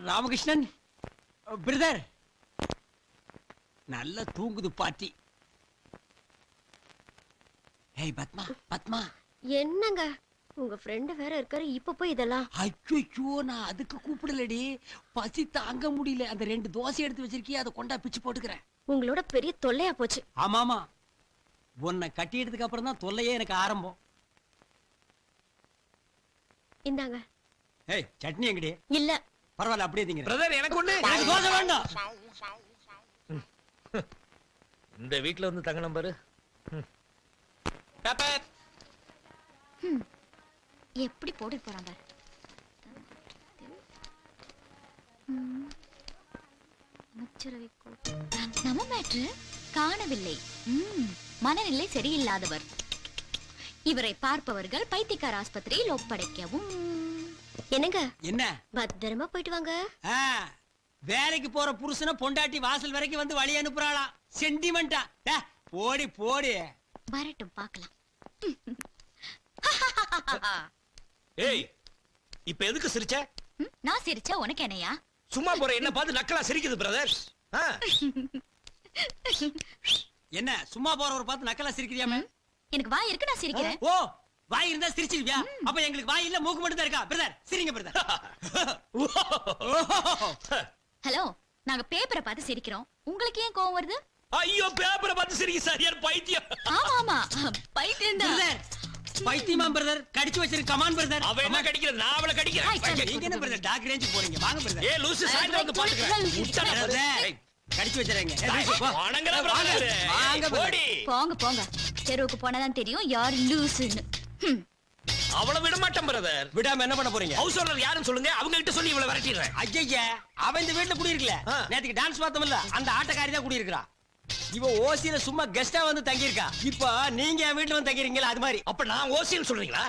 Ramakrishnan brother, நல்லா தூங்குது பாட்டி. ஏய் பத்மா, பத்மா. என்னங்க உங்க ஃப்ரெண்ட் வேற இருக்காரு, இப்ப போய் இதெல்லாம்? ஐயோ, நான் அதுக்கு கூப்பிடலடி, பசி தாங்க முடியல. அந்த 2 தோசை எடுத்து வச்சிருக்கிய, அதை கொண்டா பிச்சு போட்டுக்கிறேன். உங்களோட பெரிய தொல்லையா போச்சு. ஆமாமா, உன்னை கட்டிட்டதுக்கு அப்புறம் தான் தொல்லையே எனக்கு ஆரம்பம். இந்தாங்க. ஏய், சட்னி எங்கடி? இல்ல. பரவாயில்ல, அப்படியே திங்க. பிரதர், எனக்கு ஒண்ணு. எனக்கு தோசை வேண்டாம். இந்த வீட்ல வந்து தங்க நம்பரு. பேப்பர். எப்படி போட்டு போறாங்க? நம்ம மேட்ரு காணவில்லை. மனநிலை சரியில்லாதவர். இவரை பார்ப்பவர்கள் பைத்தியக்கார ஆஸ்பத்திரியில் ஒப்படைக்கவும். என்னங்க? என்ன? பத்திரமா போயிட்டு வாங்க. வேலைக்கு போற புருஷனை பொண்டாட்டி வாசல் வரைக்கும் வந்து வழி அனுப்புறாளா? சென்டிமெண்டா? போடி போடி. வரட்டும் பார்க்கலாம். ஏய், இப்ப எதுக்கு சிரிச்ச? நான் சிரிச்சா உனக்கு என்னையா? சும்மா போற என்ன பார்த்து நக்கலா சிரிக்குது பிரதர். என்ன சும்மா போற ஒரு பார்த்து நக்கலா சிரிக்கிறியாமே? எனக்கு வாய் இருக்கு, நான் சிரிக்கிறேன். ஓ, வாய் இருந்தா சிரிச்சிருவியா? அப்ப எங்களுக்கு வாய் இல்ல, மூக்கு மட்டும் தான் இருக்கா? பிரதர் சிரிங்க பிரதர். ஹலோ, நாங்க பேப்பரை பார்த்து சிரிக்கிறோம், உங்களுக்கு ஏன் கோவம் வருது? ஐயோ, பேப்பரை பார்த்து சிரிக்க சரியான பைத்தியம். ஆமா ஆமா, பைத்தியம் தான். பிரதர் பைத்தியமா பிரதர்? கடிச்சு வச்சிருக்க. Come on brother. அவ என்ன கடிக்கிறது, நான் அவளை கடிக்கிறேன். நீங்க என்ன பிரதர் டாக் ரேஞ்ச் போறீங்க? வாங்க பிரதர். ஏ லூசு, சாயந்தரம் வந்து பாத்துக்கறேன். கடிச்சு வச்சிரங்க. வாங்க போடி. போங்க போங்க, தெருவுக்கு போனாதான் தெரியும் யார் லூசுன்னு. அவளை விட மாட்டேன் பிரதர். விடாம என்ன பண்ண போறீங்க? ஹவுஸ் ஓனர் யாருன்னு சொல்லுங்க, அவங்க கிட்ட சொல்லி இவளை விரட்டிடுறேன். ஐயா, அவ இந்த வீட்டுல குடி இருக்கல. நேத்துக்கு டான்ஸ் பார்த்தோம்ல, அந்த ஆட்டக்காரி தான் குடி இருக்கா. இவ ஓசியில சும்மா கெஸ்டா வந்து தங்கி இருக்கா. இப்ப நீங்க என் வீட்டுல வந்து தங்கிருக்கீங்களா? அது மாதிரி. அப்ப நான் ஓசின்னு சொல்றீங்களா?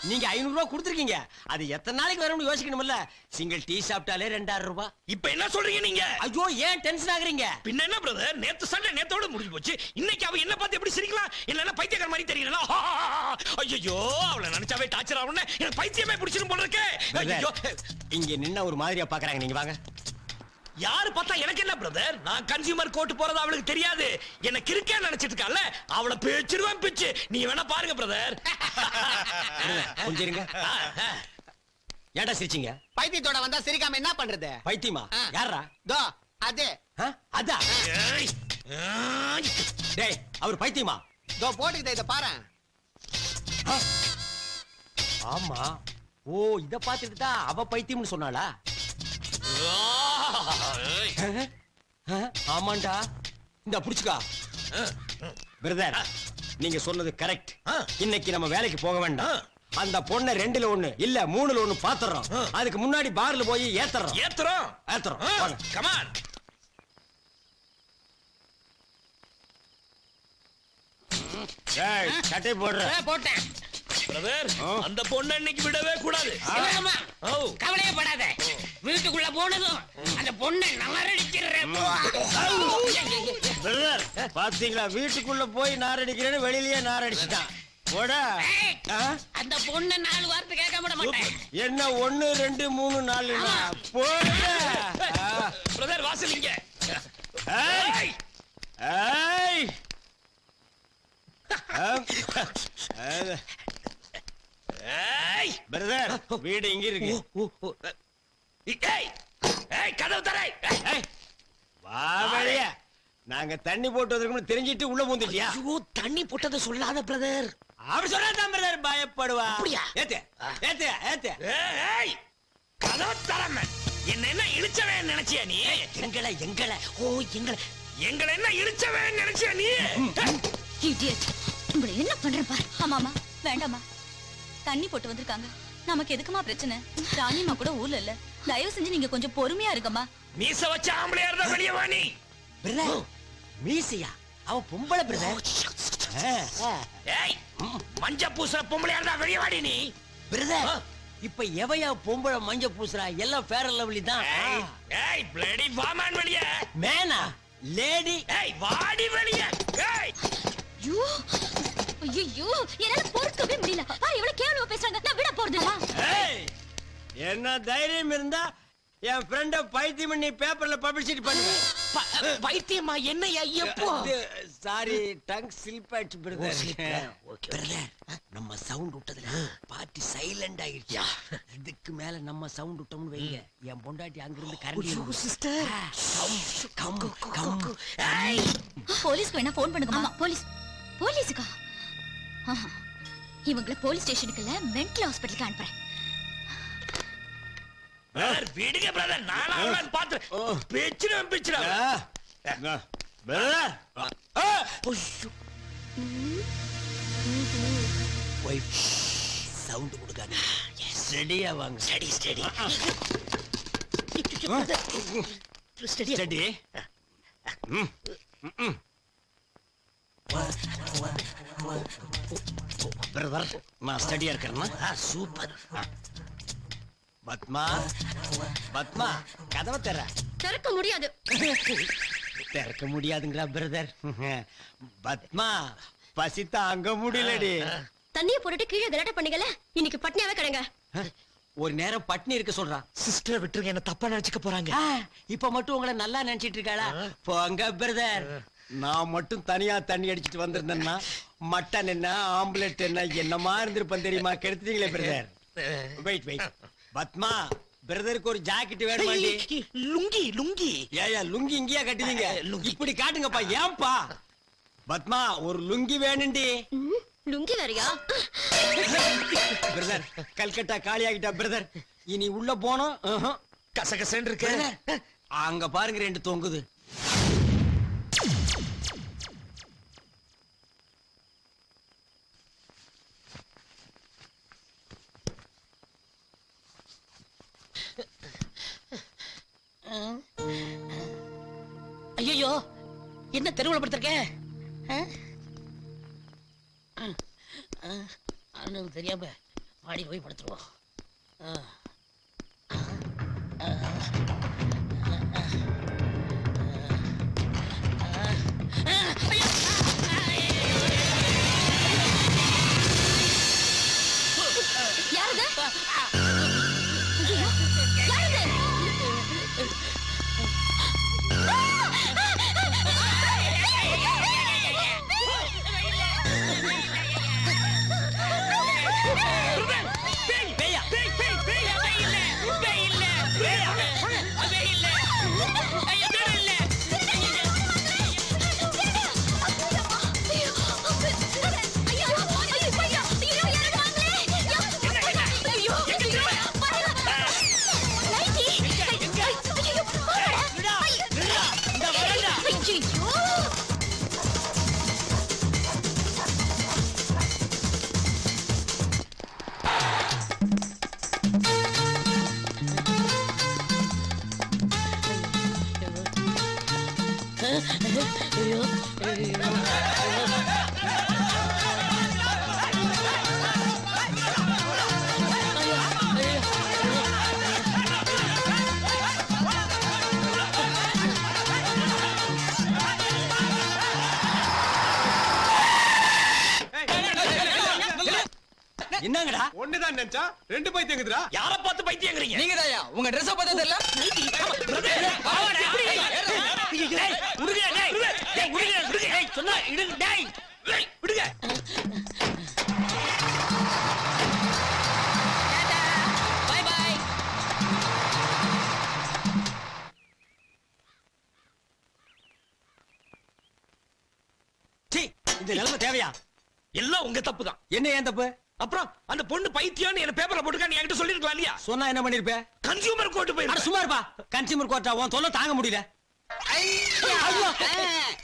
நீங்க 500 ரூபாய் கொடுத்துருக்கீங்க, அது எத்தனை நாளைக்கு வரும்னு யோசிக்கணும்ல. சிங்கிள் டீ சாப்பிட்டாலே 2000 ரூபாய். இப்ப என்ன சொல்றீங்க நீங்க? ஐயோ, ஏன் டென்ஷன் ஆகுறீங்க? பின்ன என்ன பிரதர், நேத்து சண்டை நேத்தோட முடிஞ்சு போச்சு. இன்னைக்கு அவ என்ன பார்த்து எப்படி சிரிக்கலாம்? இல்லன்னா பைத்தியக்கார மாதிரி தெரியல. ஐயோ, அவளை நினைச்சாவே டார்ச்சர் ஆகும்னே, எனக்கு பைத்தியமே பிடிச்சிரும் போல இருக்கு. ஐயோ, இங்க நின்ன ஒரு மாதிரியா பாக்குறாங்க. நீங்க வாங்க. யாரு பார்த்தா எனக்கு என்ன பிரதர்? நான் கன்சியூமர் கோர்ட் போறது அவளுக்கு தெரியாது. என்ன கிறுக்கே நினைச்சிட்டு இருக்கால, அவளை பேச்சிடுவேன் பிச்சு. நீ வேணா பாருங்க பிரதர். கொஞ்சம் இருங்க. ஏடா சிரிச்சீங்க? பைத்தியத்தோட வந்தா சிரிக்காம என்ன பண்றது? பைத்தியமா? யாரா? தோ அது. அதா? டேய், அவர் பைத்தியமா? தோ போட்டுக்கிட்ட இத பாரு. ஆமா. ஓ, இத பாத்துட்டு தான் அவ பைத்தியம்னு சொன்னாளா? ஆமாண்டா, இந்த புடிச்சுக்கா. பிரதர், நீங்க சொன்னது கரெக்ட். இன்னைக்கு நம்ம வேலைக்கு போக வேண்டாம். அந்த பொண்ணை 2ல 1 இல்ல 3ல 1 பாத்துறோம். அதுக்கு முன்னாடி பார்ல போய் ஏத்துறோம். ஏத்துறோம். கமான். டேய், சட்டை போடுற. போட்டேன் பிரதர், அந்த பொண்ணை இன்னைக்கு விடவே கூடாது. கவலையே படாத. வீட்டுக்குள்ள போனதும் அந்த பொண்ணை நாரடிக்கிறேன். பிரதர், பாத்தீங்களா, வீட்டுக்குள்ள போய் நாரடிக்கிறேன்னு வெளியிலேயே நாரடிச்சிட்டான். போடா. அந்த பொண்ணை 4 வார்த்தை கேட்க விட மாட்டேன். என்ன 1 2 3 4 போடா. பிரதர், வாசலிங்க. ஏய் ஏய் பிரதர், வீடு இங்க இருக்கு. கதவு தரை. வா வெளிய. நாங்க தண்ணி போட்டு வந்திருக்கோம்னு தெரிஞ்சிட்டு உள்ள பூந்துட்டியா? தண்ணி போட்டதை சொல்லாத பிரதர். அவர் சொல்லாதான் பிரதர் பயப்படுவா. ஏத்து ஏத்து ஏத்து. கதவு தரம. என்ன இழுச்சவே நினைச்சியா நீ? எங்களை என்ன இழுச்சவே நினைச்சியா நீ? இடியட், உங்களை என்ன பண்றேன் பாரு. ஆமாமா, வேண்டாமா, தண்ணி போட்டு வந்திருக்காங்க. நமக்கு எதுக்குமா பிரச்சனை? ராணிமா கூட ஊர்ல இல்ல. தயவு செஞ்சு நீங்க கொஞ்சம் பொறுமையா இருக்கமா. மீச வச்ச ஆம்பளையா இருந்தா வெளிய வா நீ. பிரதர், மீசையா? அவ பொம்பளை பிரதர். ஏய், மஞ்ச பூசுற பொம்பளையா இருந்தா வெளிய வாடி நீ. பிரதர், இப்ப எவையா பொம்பளை மஞ்ச பூசுறா? எல்லாம் ஃபேர் அண்ட் லவ்லி தான். ஏய் பிளடி வாமான் வெளிய. மேனா லேடி. ஏய் வாடி வெளிய. ஏய் ஐயோ ஐயோ, என்னால பொறுக்கவே முடியல. பாரு, இவ்வளவு கேவலமா பேசுறாங்க. நான் விட போறதில்ல. ஏய், என்ன தைரியம் இருந்தா என் ஃப்ரெண்ட பைத்தியம் பண்ணி பேப்பர்ல பப்ளிசிட்டி பண்ணுவேன். பைத்தியமா என்னையா எப்போ? சாரி டங் ஸ்லிப் ஆயிடுச்சு பிரதர். பிரதர் நம்ம சவுண்ட் விட்டதுல பார்ட்டி சைலண்ட் ஆயிடுச்சா. இதுக்கு மேல நம்ம சவுண்ட் விட்டோம்னு வைங்க என் பொண்டாட்டி அங்க இருந்து கரண்டி சிஸ்டர் கம் கம். போலீஸ்க்கு வேணா ஃபோன் பண்ணுங்க. ஆமா போலீஸ். போலீஸுக்கா? ஆஹா. இவங்கள போலீஸ் ஸ்டேஷனுக்கு இல்ல மென்டல் ஹாஸ்பிடலுக்கு அனுப்புறேன். பிரதர் விடுங்க பிரதர். நானா அவளை பாத்து பேச்சிடுவேன் பிரதர் வைஃப் சவுண்ட் கொடுக்காதீங்க. ஸ்டடியா வாங்க. Study study study study. Brother நான் ஸ்டடியா இருக்கிறேன்னா சூப்பர். பத்மா பத்மா கதவை திறக்க முடியாது. திறக்க முடியாதுங்களா பிரதர்? பத்மா பசி தாங்க முடியலடி. தண்ணிய போட்டுட்டு கீழே கலாட்ட பண்ணீங்கல, இன்னைக்கு பட்னியாவே கிடங்க. ஒரு நேரம் பட்னி இருக்க சொல்றா. சிஸ்டர் விட்டுருங்க, என்ன தப்பா நினைச்சுக்க போறாங்க. இப்ப மட்டும் உங்களை நல்லா நினைச்சிட்டு இருக்காளா? போங்க பிரதர். நான் மட்டும் தனியா தண்ணி அடிச்சிட்டு வந்திருந்தேன்னா மட்டன் என்ன ஆம்புலெட் என்ன என்னமா இருந்திருப்பேன் தெரியுமா? கெடுத்துட்டீங்களே பிரதர். வெயிட் வெயிட் பத்மா, பிரதருக்கு ஒரு ஜாக்கெட் வேணுமாண்டி? லுங்கி லுங்கி. ஏயா லுங்கி இங்கேயா கட்டுவீங்க? இப்படி காட்டுங்கப்பா. ஏன்பா பத்மா ஒரு லுங்கி வேணுண்டி. லுங்கி வேறையா? பிரதர் கல்கட்டா காலி ஆகிட்டா பிரதர். இனி உள்ள போனோம் கசகசன்னு இருக்கு. அங்க பாருங்க ரெண்டு தொங்குது. ஐயோ என்ன தெருவுல படுத்திருக்க? அண்ணனுக்கு தெரியாம மாடி போய் படுத்துருவோம். என்னங்கடா? ஒண்ணுதான் நினைச்சா ரெண்டு பைத்தியங்குதுடா. யார பார்த்து பைத்தியங்கறீங்க? நீங்க தாயா உங்க Dress பார்த்தா தெரியல? சொன்னா இடுங்க டேய். விடுங்க. By by. சீ, இந்த நிலைமை தேவையா? எல்லாம் உங்க தப்பு தான். என்ன ஏன் தப்பு? அப்புறம் அந்த பொண்ணு பைத்தியம்னு என்ன பேப்பர்ல போட்டுக்க என்கிட்ட சொல்லிருக்கலாம் இல்லையா? சொன்னா என்ன பண்ணிருப்ப? கன்சியூமர் கோர்ட் போய். அட சும்மா இருப்பா. கன்சியூமர் கோர்ட்டா? உன் தொல்லை தாங்க முடியல.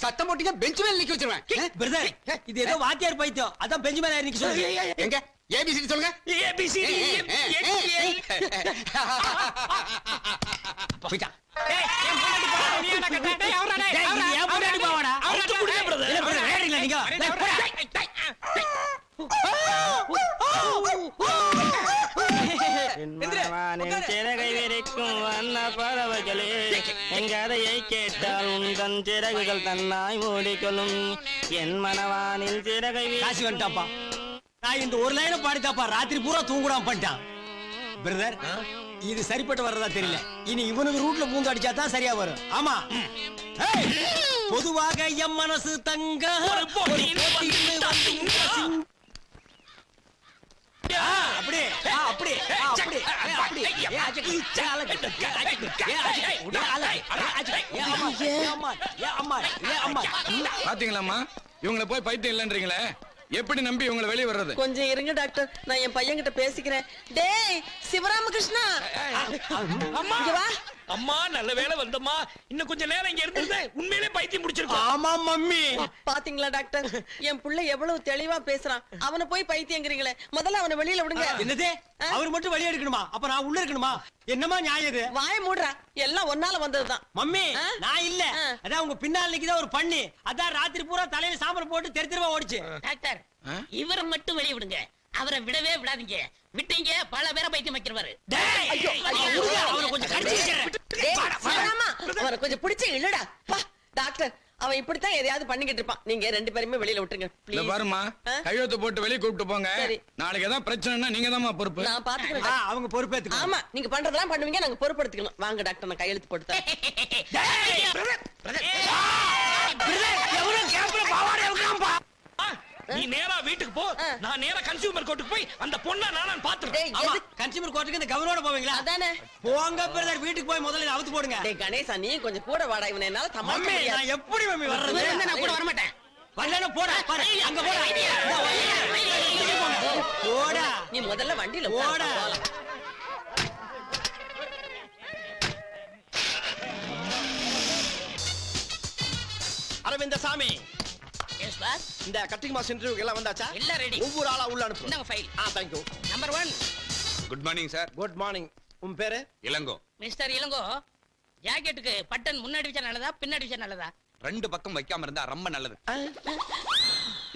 சத்தம் போட்டீங்க பெஞ்ச் மேல நிக்க வச்சிருவேன். பிரதர் இது ஏதோ வாத்தியார் பைத்தியம். அதான் பெஞ்ச் மேல ஏறி நிக்க சொல்லுங்க. எங்க ஏபிசிடி சொல்லுங்க. ஏபிசிடி போய்டா. டேய் என் பொண்டாட்டி பாவடா நீ என்ன கட்ட? டேய் அவரா டேய். டேய், இது என் பொண்டாட்டி பாவாடா. அவுத்து குடுங்க பிரதர். இல்ல பிரதர் வேறீங்களா நீங்க? டேய், போடா. சிறகை விரிக்கும் வண்ண பறவைகளே, என் கதையை கேட்டால் உந்தன் சிறகுகள் தன்னாய் மூடிக்கொள்ளும். என் மனவானில் சிறகை காசு வந்துட்டாப்பா. நான் இந்த ஒரு லைனை பாடித்தாப்பா ராத்திரி பூரா தூங்குடாம பண்ணிட்டான். பிரதர் இது சரிப்பட்டு வர்றதா தெரியல. இனி இவனுக்கு ரூட்ல பூந்து அடிச்சா தான் சரியா வரும். ஆமா. ஏய், பொதுவாக எம் மனசு தங்க ஒரு போட்டியில் அப்படியே அப்படியே அப்படியே பாத்தீங்களாம்மா இவங்கள போய் பைத்தியம் இல்லன்றீங்களே, எப்படி நம்பி இவங்கள வெளியே வர்றது? கொஞ்சம் இருங்க டாக்டர், நான் என் பையன் கிட்ட பேசிக்கிறேன். டேய் சிவராமகிருஷ்ணா, அம்மா இங்க வா. அம்மா நல்ல வேளை வந்தம்மா. இன்னும் கொஞ்ச நேரம் இங்க இருந்திருந்தா உண்மையிலே பைத்தியம் முடிச்சிருக்கோம். ஆமா மம்மி. பாத்தீங்களா டாக்டர், என் புள்ள எவ்வளவு தெளிவா பேசுறான். அவனை போய் பைத்தியங்கிறீங்களே, முதல்ல அவனை வெளியில விடுங்க. என்னது? அவர் மட்டும் வெளியே எடுக்கணுமா? அப்ப நான் உள்ள இருக்கணுமா? என்னமா நியாயம் இது? வாய மூடுறா, எல்லாம் ஒன்னால வந்ததுதான். மம்மி ஆ? நான் இல்ல. ஆ. அதான் உங்க பின்னால நிக்குதா ஒரு பண்ணி. அதான் ராத்திரி பூரா தலையில சாம்பல் போட்டு தெரு தெருவா ஓடிச்சு. டாக்டர், இவரை மட்டும் வெளிய விடுங்க. அவரை விடவே விடாதீங்க. விட்டீங்க பல பேரை பைத்தியம் வைக்கிறவாரு. அவனை கொஞ்சம் கடிச்சு வச்சிடுறேன். அவரை கொஞ்சம் பிடிச்சு இல்லடா. டாக்டர், அவன் இப்படித்தான் எதையாவது பண்ணிக்கிட்டு இருப்பான். நீங்க ரெண்டு பேருமே வெளியில விட்டுருங்க இல்ல please. பாருமா, கையெழுத்து போட்டு வெளியே கூப்பிட்டு போங்க. சரி. நாளைக்கு ஏதாவது பிரச்சனைனா நீங்க தான் பொறுப்பு. நான் பாத்துக்கிறேன். அவங்க பொறுப்பேத்துக்கோ. ஆமா, நீங்க பண்றதெல்லாம் பண்ணுவீங்க, நாங்க பொறுப்படுத்திக்கணும். வாங்க டாக்டர், நான் கையெழுத்து போட்டு நீ நேரா வீட்டுக்கு போ, நான் நேரா கன்சியூமர் கோர்ட்டுக்கு போய் அந்த பொண்ணை நானும் பாத்துறேன். ஆமா, கன்சியூமர் கோர்ட்டுக்கு இந்த கவர்னரோட போவீங்களா? அதானே. போங்க பிரதர், வீட்டுக்கு போய் முதல்ல அவுத்து போடுங்க. டேய் கணேசா, நீ கொஞ்சம் கூட வாடா. இவனை என்னால சமாளிக்க மம்மி முடியாது. நான் எப்படி மம்மி வர்றது? நான் கூட வர மாட்டேன். வரலன்னா போடா பாரு. அங்க போடா. போடா. நீ முதல்ல வண்டியில போடா. போடா. Aravindswamy, yes boss. இந்த கட்டிங் மாஸ் இன்டர்வியூக்கு எல்லாம் வந்தாச்சா? இல்ல ரெடி. ஒவ்வொரு ஆளா உள்ள அனுப்பு. இந்தாங்க file. Thank you. Number 1 good morning sir. Good morning. உன் பேரு? இளங்கோ. மிஸ்டர் இளங்கோ, ஜாக்கெட்டுக்கு பட்டன் முன்னாடி வச்சா நல்லதா பின்னாடி வச்சா நல்லதா? ரெண்டு பக்கம் வைக்காம இருந்தா ரொம்ப நல்லது.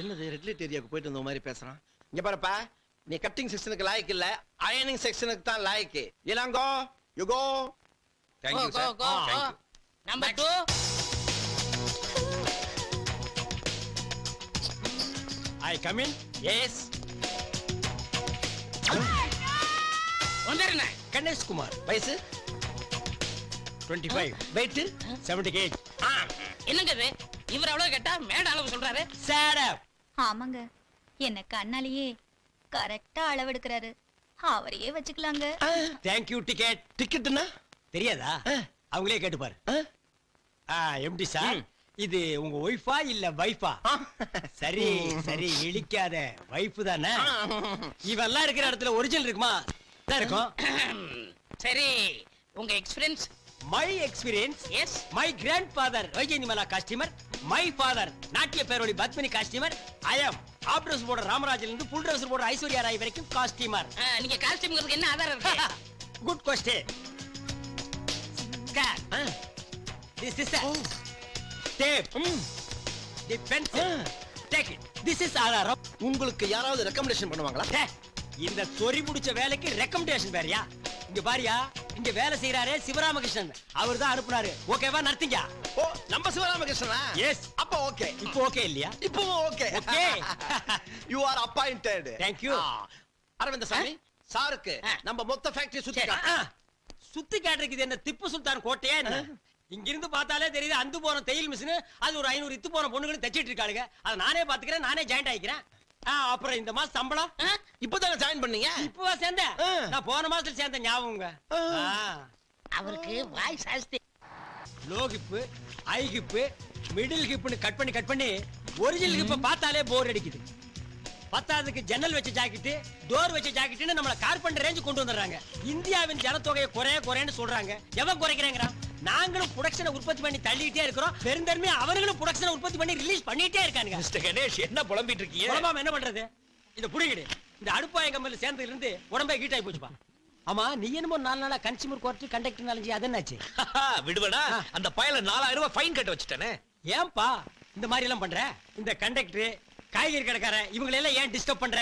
என்னது ரெட் லைட் ஏரியாவுக்கு போயிட்டு வந்த மாதிரி பேசுறான்? இங்க பாருப்பா, நீ கட்டிங் செக்ஷனுக்கு லாய்க்கு இல்ல, அயனிங் செக்ஷனுக்கு தான் லாய்க்கு. Ilango, you go. Thank you sir. Thank you. Number 2 I come in. Yes. வந்துருங்க. கணேஷ் குமார், வயசு 25, வெயிட் 78. என்னங்க இது? இவர் அவ்வளவு கேட்டா மேட அளவு சொல்றாரு. Shut up. ஆமாங்க, என்ன கண்ணாலேயே கரெக்டா அளவெடுக்கிறாரு. அவரையே வச்சுக்கலாங்க. Thank you ticket. டிக்கெட்னா தெரியாதா? அவங்களே கேட்டு பாரு. எம்டி சார், இது உங்க ஒய்ஃபா இல்ல வைஃபா? சரி சரி, இழிக்காத. வைஃப் தானே? இவெல்லாம் இருக்கிற இடத்துல ஒரிஜினல் இருக்குமா? தான் இருக்கும். சரி, உங்க experience? My experience, yes. My grandfather Vyjayanthimala customer, my father நாட்டிய பேரோடி பத்மினி கஸ்டமர், ஐ அம் ஆப் ட்ரெஸ் போடுற ராமராஜில இருந்து புல் ட்ரெஸ் போடுற ஐஸ்வர்யா ராய் வரைக்கும் காஸ்டியூமர். நீங்க காஸ்டியூம்ங்கிறதுக்கு என்ன ஆதாரம் இருக்கு? Good question. This is a tape. The pencil. Take it. This is ஆதாரம். உங்களுக்கு யாராவது ரெக்கமெண்டேஷன் பண்ணுவாங்களா? இந்த சொறி முடிச்ச வேலைக்கு ரெக்கமெண்டேஷன் வேறயா? இங்க பாரியா, இங்க வேலை செய்யறாரே சிவராமகிருஷ்ணன், அவர் தான் அனுப்புனாரு. ஓகேவா? நடத்திங்க. ஓ, நம்ம சிவராமகிருஷ்ணனா? எஸ். அப்ப ஓகே. இப்போ ஓகே இல்லையா? இப்போ okay. Okay. You are appointed. Thank you. Arvind Swamy, சாருக்கு நம்ம மொத்த ஃபேக்டரி சுத்தி சரி. சுத்தி காட்டுறதுக்கு இது என்ன திப்பு சுல்தான் கோட்டையா என்ன? இங்க இருந்து பார்த்தாலே தெரியுது, அந்து போன தையல் மிஷின் அது ஒரு 500 இத்து போன பொண்ணுங்களும் தச்சிட்டு இருக்காளுங்க. அதை நானே பாத்துக்கிறேன், நானே ஜாயிண்ட் ஆயிக்கிறேன். அப்புறம் இந்த மாசம் சம்பளம் இப்பதானே ஜாயின் பண்ணீங்க? இப்பவா சேர்ந்தேன்? நான் போன மாசத்துல சேர்ந்த ஞாபகங்க. அவருக்கு வாய் சாஸ்தி. Low hip, high hip, middle ஹிப்னு கட் பண்ணி ஒரிஜினல் ஹிப்ப பார்த்தாலே போர் அடிக்குது. பத்தாவதுக்கு ஜன்னல் வச்ச ஜாக்கெட், டோர் வச்ச ஜாக்கெட்னு நம்மள கார்பெண்டர் ரேஞ்ச் கொண்டு வந்துடுறாங்க. இந்தியாவின் ஜனத்தொகையை குறைன்னு சொல்றாங்க. எவன் குறைக்கிறாங்கறான்? நாங்களும் ப்ரொடக்ஷனை உற்பத்தி பண்ணி தள்ளிட்டே இருக்கிறோம். பெருந்தன்மை அவங்களும் ப்ரொடக்ஷனை உற்பத்தி பண்ணி ரிலீஸ் பண்ணிட்டே இருக்காங்க. மிஸ்டர் கணேஷ், என்ன புலம்பிட்டு இருக்கீங்க? புலம்பாம என்ன பண்றது? இந்த புடிங்கிடு. இந்த அடுப்பாய கம்பெனில சேர்ந்ததுல இருந்து உடம்பே ஹீட் ஆகி போச்சுப்பா. ஆமா, நீ என்னமோ 4 நாளா கன்சியூமர் கோர்ட் கண்டக்டர் நாலஞ்சு அது என்னாச்சு? விடுவடா, அந்த பயல 4000 ரூபாய் ஃபைன் கட்ட வச்சுட்டானே. ஏன்பா இந்த மாதிரி எல்லாம் பண்ற? இந்த கண்டக்டர், காய்கறி கடைக்கார இவங்களை எல்லாம் ஏன் டிஸ்டர்ப் பண்ற?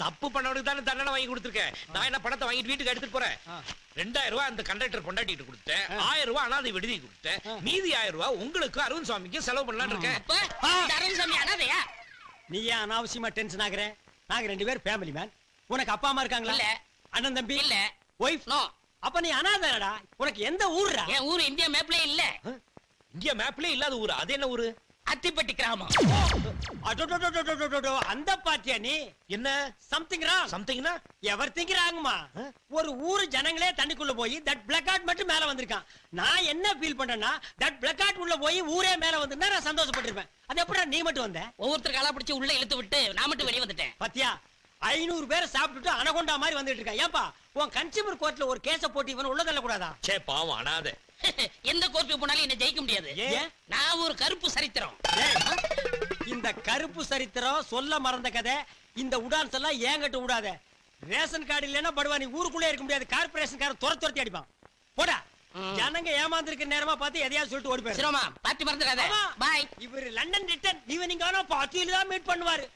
தப்பு பண்ணவனுக்கு தானே தண்டனை வாங்கி கொடுத்துருக்கேன். நான் என்ன பணத்தை வாங்கிட்டு வீட்டுக்கு எடுத்துட்டு போறேன். 2000 ரூபாய் அந்த கண்டக்டர் கொண்டாடிட்டு கொடுத்தேன். 1000 ரூபாய் அனாதை விடுதி கொடுத்தேன். மீதி 1000 ரூபாய் உங்களுக்கு அரவிந்த் சுவாமிக்கு செலவு பண்ணலாம்னு இருக்கேன். அரவிந்த் அனாதையா? நீ ஏன் அனாவசியமா டென்ஷன் ஆகுற? நாங்க 2 பேர் ஃபேமிலி மேன். உனக்கு அப்பா அம்மா இருக்காங்களா? இல்ல. அண்ணன் தம்பி இல்ல ஒய்ஃப் நோ அப்ப நீ அனாதடா. உனக்கு எந்த ஊர்ரா? என் ஊர் இந்தியா மேப்ல இல்ல இந்தியா மேப்லயே இல்லாத ஊரு அது என்ன ஊரு? அத்திப்பட்டி கிராமம். அடடடடடடடடட, அந்த பாத்தியா நீ? என்ன சம்திங் ராங். சம்திங்னா? எவர் திங்கிறாங்கம்மா? ஒரு ஊரு ஜனங்களே தண்ணிக்குள்ள போய் தட் பிளக்கார்ட் மட்டும் மேல வந்திருக்கான். நான் என்ன ஃபீல் பண்றேன்னா தட் பிளக்கார்ட் உள்ள போய் ஊரே மேல வந்திருந்தா நான் சந்தோஷப்பட்டிருப்பேன். அது எப்படா நீ மட்டும் வந்த? ஒவ்வொருத்தர் காலா பிடிச்சு உள்ள இழுத்து விட்டு நான் மட்டும் வெளியே வந்துட்டேன். பாத்தியா 500 பேரை சாப்பிட்டுட்டு அனகொண்டா மாதிரி வந்துட்டு இருக்கா. ஏன்பா உன் கன்சியூமர் கோர்ட்ல ஒரு கேஸ போட்டு இவன் உள்ள தள்ள கூடாதா? சே பாவம் அனாதை. எந்த கோர்ட்டுக்கு போனாலும் என்ன ஜெயிக்க முடியாது. ஏன்? நான் ஒரு கருப்பு சரித்திரம். டேய், இந்த கருப்பு சரித்திரம் சொல்ல மறந்த கதை. இந்த உடான்ஸ் எல்லாம் ஏங்கட்ட விடாத. ரேஷன் கார்டு இல்லைன்னா படுவா நீ ஊருக்குள்ளே இருக்க முடியாது. கார்பரேஷன் கார துரத்தி அடிப்பான். போடா. ஜனங்க ஏமாந்திருக்க நேரமா பார்த்து எதையாவது சொல்லிட்டு ஓடி போயிரு. சிரோமா பாத்தி மறந்துடாத. ஆமா. பாய். இவரு லண்டன் ரிட்டர்ன் ஈவினிங் ஆனா பாத்தியில தான் மீட் பண்ணுவாரு.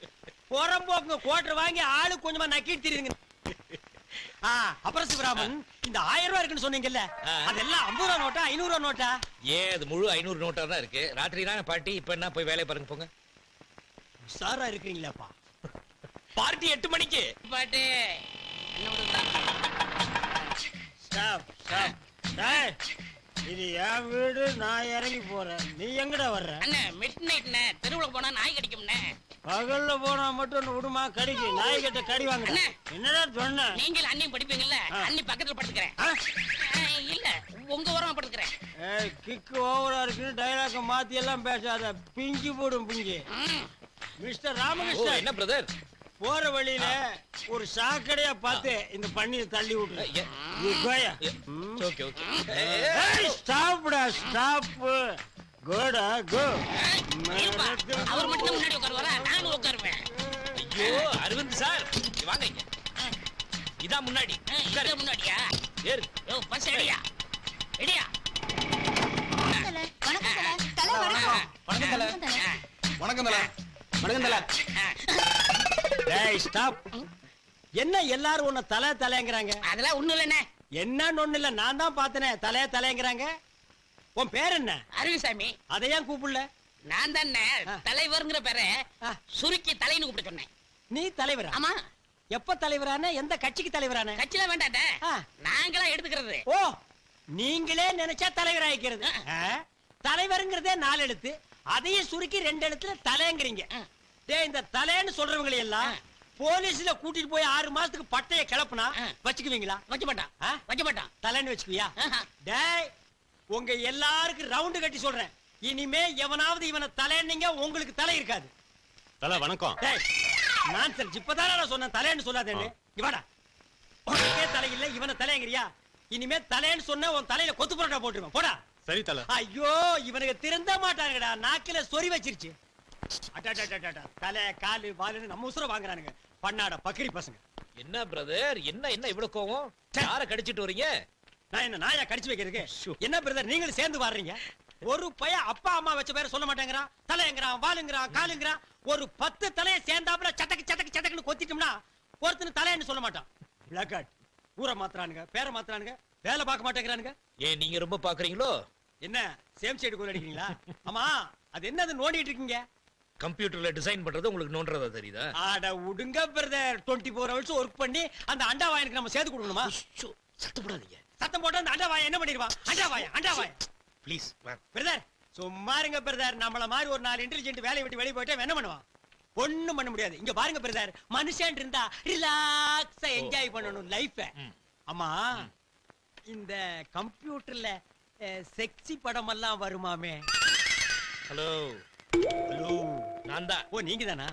போறம்போங்க குவார்டர் வாங்கி ஆளு கொஞ்சமா நக்கிட்டு தெரியுங்க. அப்புறம் சிவராமன் இந்த 1000 ரூபாய் இருக்குன்னு சொன்னீங்கல்ல, அதெல்லாம் 50 ரூபா நோட்டா 500 ரூபா நோட்டா? ஏன் அது முழு 500 நோட்டா தான் இருக்கு. ராத்திரி தான் பார்ட்டி. இப்ப என்ன போய் வேலையை பாருங்க போங்க. சாரா இருக்கீங்களாப்பா? பார்ட்டி 8 மணிக்கு. பாட்டு என்ன விடுதா? Stop stop. டேய், இது என் வீடு, நான் இறங்கி போறேன். நீ எங்கடா வர்ற? அண்ணே மிட் நைட்ண்ணே, தெருவுல போனா நாய் கடிக்கும்ண்ணே. பகல்ல போனா மட்டும் விடுமா கடிக்கு? நாய் கிட்ட கடி வாங்க. அண்ணே. என்னடா சொன்ன? நீங்கள் அண்ணியும் படிப்பீங்கல்ல, அண்ணி பக்கத்துல படுத்துக்கிறேன். இல்ல உங்க ஓரமா படுத்துக்கிறேன். ஏய், கிக்கு ஓவரா இருக்குன்னு டைலாக மாத்தி எல்லாம் பேசாத. பிஞ்சு போடும் பிஞ்சு. மிஸ்டர் ஓ ராமகிருஷ்ணன், என்ன பிரதர்? போற வழியில ஒரு சாக்கடையா பார்த்து இந்த பண்ணியை தள்ளி விட்டு. Okay okay. ஸ்டாப்டா ஸ்டாப். கோடா கோ. இருப்பா, அவர் மட்டும் தான் முன்னாடி உட்காருவாரா? நானும் உட்காருவேன். ஐயோ அரவிந்த் சார் வாங்க இங்க. இதான் முன்னாடி. இங்க முன்னாடியா? ஏறு. யோ பஸ் எடியா எடியா. வணக்கம் தல. வணக்கம் தல. வணக்கம் தல. டேய் ஸ்டாப். என்ன எல்லாரும் உன்னை தலை தலைங்கறாங்க? அதெல்லாம் ஒண்ணும் இல்லண்ணே. என்னன்னு ஒண்ணு இல்ல, நான் தான் பார்த்தனே. தலை தலைங்கறாங்க. உன் பேர் என்ன? அருவிசாமி. அதை ஏன் கூப்பிடல? நான் தானே தலைவர்ங்கிற பேரை சுருக்கி தலைன்னு கூப்பிட்டு சொன்னேன். நீ தலைவரா? ஆமா. எப்ப தலைவரான? எந்த கட்சிக்கு தலைவரான? கட்சியில வேண்டாட்ட, ஆ. நாங்களா எடுத்துக்கிறது. ஓ, நீங்களே நினைச்சா தலைவராயிக்கிறது. தலைவருங்கிறதே 4 எழுத்து, அதையும் சுருக்கி 2 எழுத்துல தலைங்கிறீங்க. டேய், இந்த தலைன்னு சொல்றவங்களை எல்லாம் போலீஸ்ல கூட்டிட்டு போய் 6 மாசத்துக்கு பட்டைய கிளப்புனா வச்சுக்குவீங்களா? வைக்க மாட்டான். ஆ? வைக்க மாட்டான். தலைன்னு வச்சுக்குவியா? ஆஹா. டேய், உங்க எல்லாருக்கும் ரவுண்டு கட்டி சொல்றேன். இனிமே எவனாவது இவனை தலைன்னீங்க, உங்களுக்கு தலை இருக்காது. தல வணக்கம். டேய், நான்சென்ஸ். இப்பதானே நான் சொன்னேன் தலைன்னு சொல்லாதேன்னு. இவாடா, உனக்கே தலை இல்ல, இவனை தலைங்கிறியா? இனிமே தலைன்னு சொன்ன உன் தலையில கொத்து புரோட்டா போட்டுருவேன். போடா. சரி தல. ஐயோ, இவனுக்கு திருந்த மாட்டானுங்கடா. நாக்கில சொறி வச்சிருச்சு. அடடடடடட. தலை காலு வாலுன்னு நம்ம உசுர வாங்குறானுங்க. பண்ணாட பக்கிரி பசங்க. என்ன பிரதர்? என்ன என்ன இவ்வளவு கோவம்? யார கடிச்சிட்டு வரீங்க? நான் என்ன நாயா கடிச்சு வைக்கிறதுக்கு? என்ன பிரதர், நீங்களும் சேர்ந்து வர்றீங்க? ஒரு பையன் அப்பா அம்மா வச்ச பேரை சொல்ல மாட்டேங்கிறான். தலைங்கிறான், வாலுங்கிறான், காலுங்கிறான். ஒரு 10 தலையை சேர்ந்தாப்புல சட்டக்கு சட்டக்கு சட்டக்குன்னு கொத்திட்டோம்னா ஒருத்தன் தலைன்னு சொல்ல மாட்டான். பிளாக்காட். ஊரை மாத்துறானுங்க, பேரை மாத்துறானுங்க, வேலை பார்க்க மாட்டேங்கிறானுங்க. ஏன் நீங்க ரொம்ப பாக்குறீங்களோ? என்ன சேம் சைடு கோல் அடிக்கிறீங்களா? ஆமா, அது என்னது நோண்டிட்டு இருக்கீங்க? கம்ப்யூட்டர்ல டிசைன் பண்றது உங்களுக்கு நோன்றதா தெரியுதா? ஆட உடுங்க பிரதர். 24 ஹவர்ஸ் ஒர்க் பண்ணி அந்த அண்டா வாயனுக்கு நம்ம சேர்த்து கொடுக்கணுமா? சத்தம் போடாதீங்க. சத்தம் போட்டா அந்த அண்டா வாயன் என்ன பண்ணிடுவான்? அண்டா வாயன் ப்ளீஸ். பிரதர் சும்மா இருங்க பிரதர். நம்மள மாதிரி ஒரு 4 இன்டெலிஜென்ட் வேலையை விட்டு வெளியே போயிட்டா என்ன பண்ணுவான்? ஒண்ணும் பண்ண முடியாது. இங்க பாருங்க பிரதர், மனுஷன் இருந்தா ரிலாக்ஸா என்ஜாய் பண்ணணும் லைஃப. ஆமா, இந்த கம்ப்யூட்டர்ல செக்ஸி படம் எல்லாம் வருமாமே? ஹலோ ஹலோ, நான் தான். ஓ நீங்க தானா?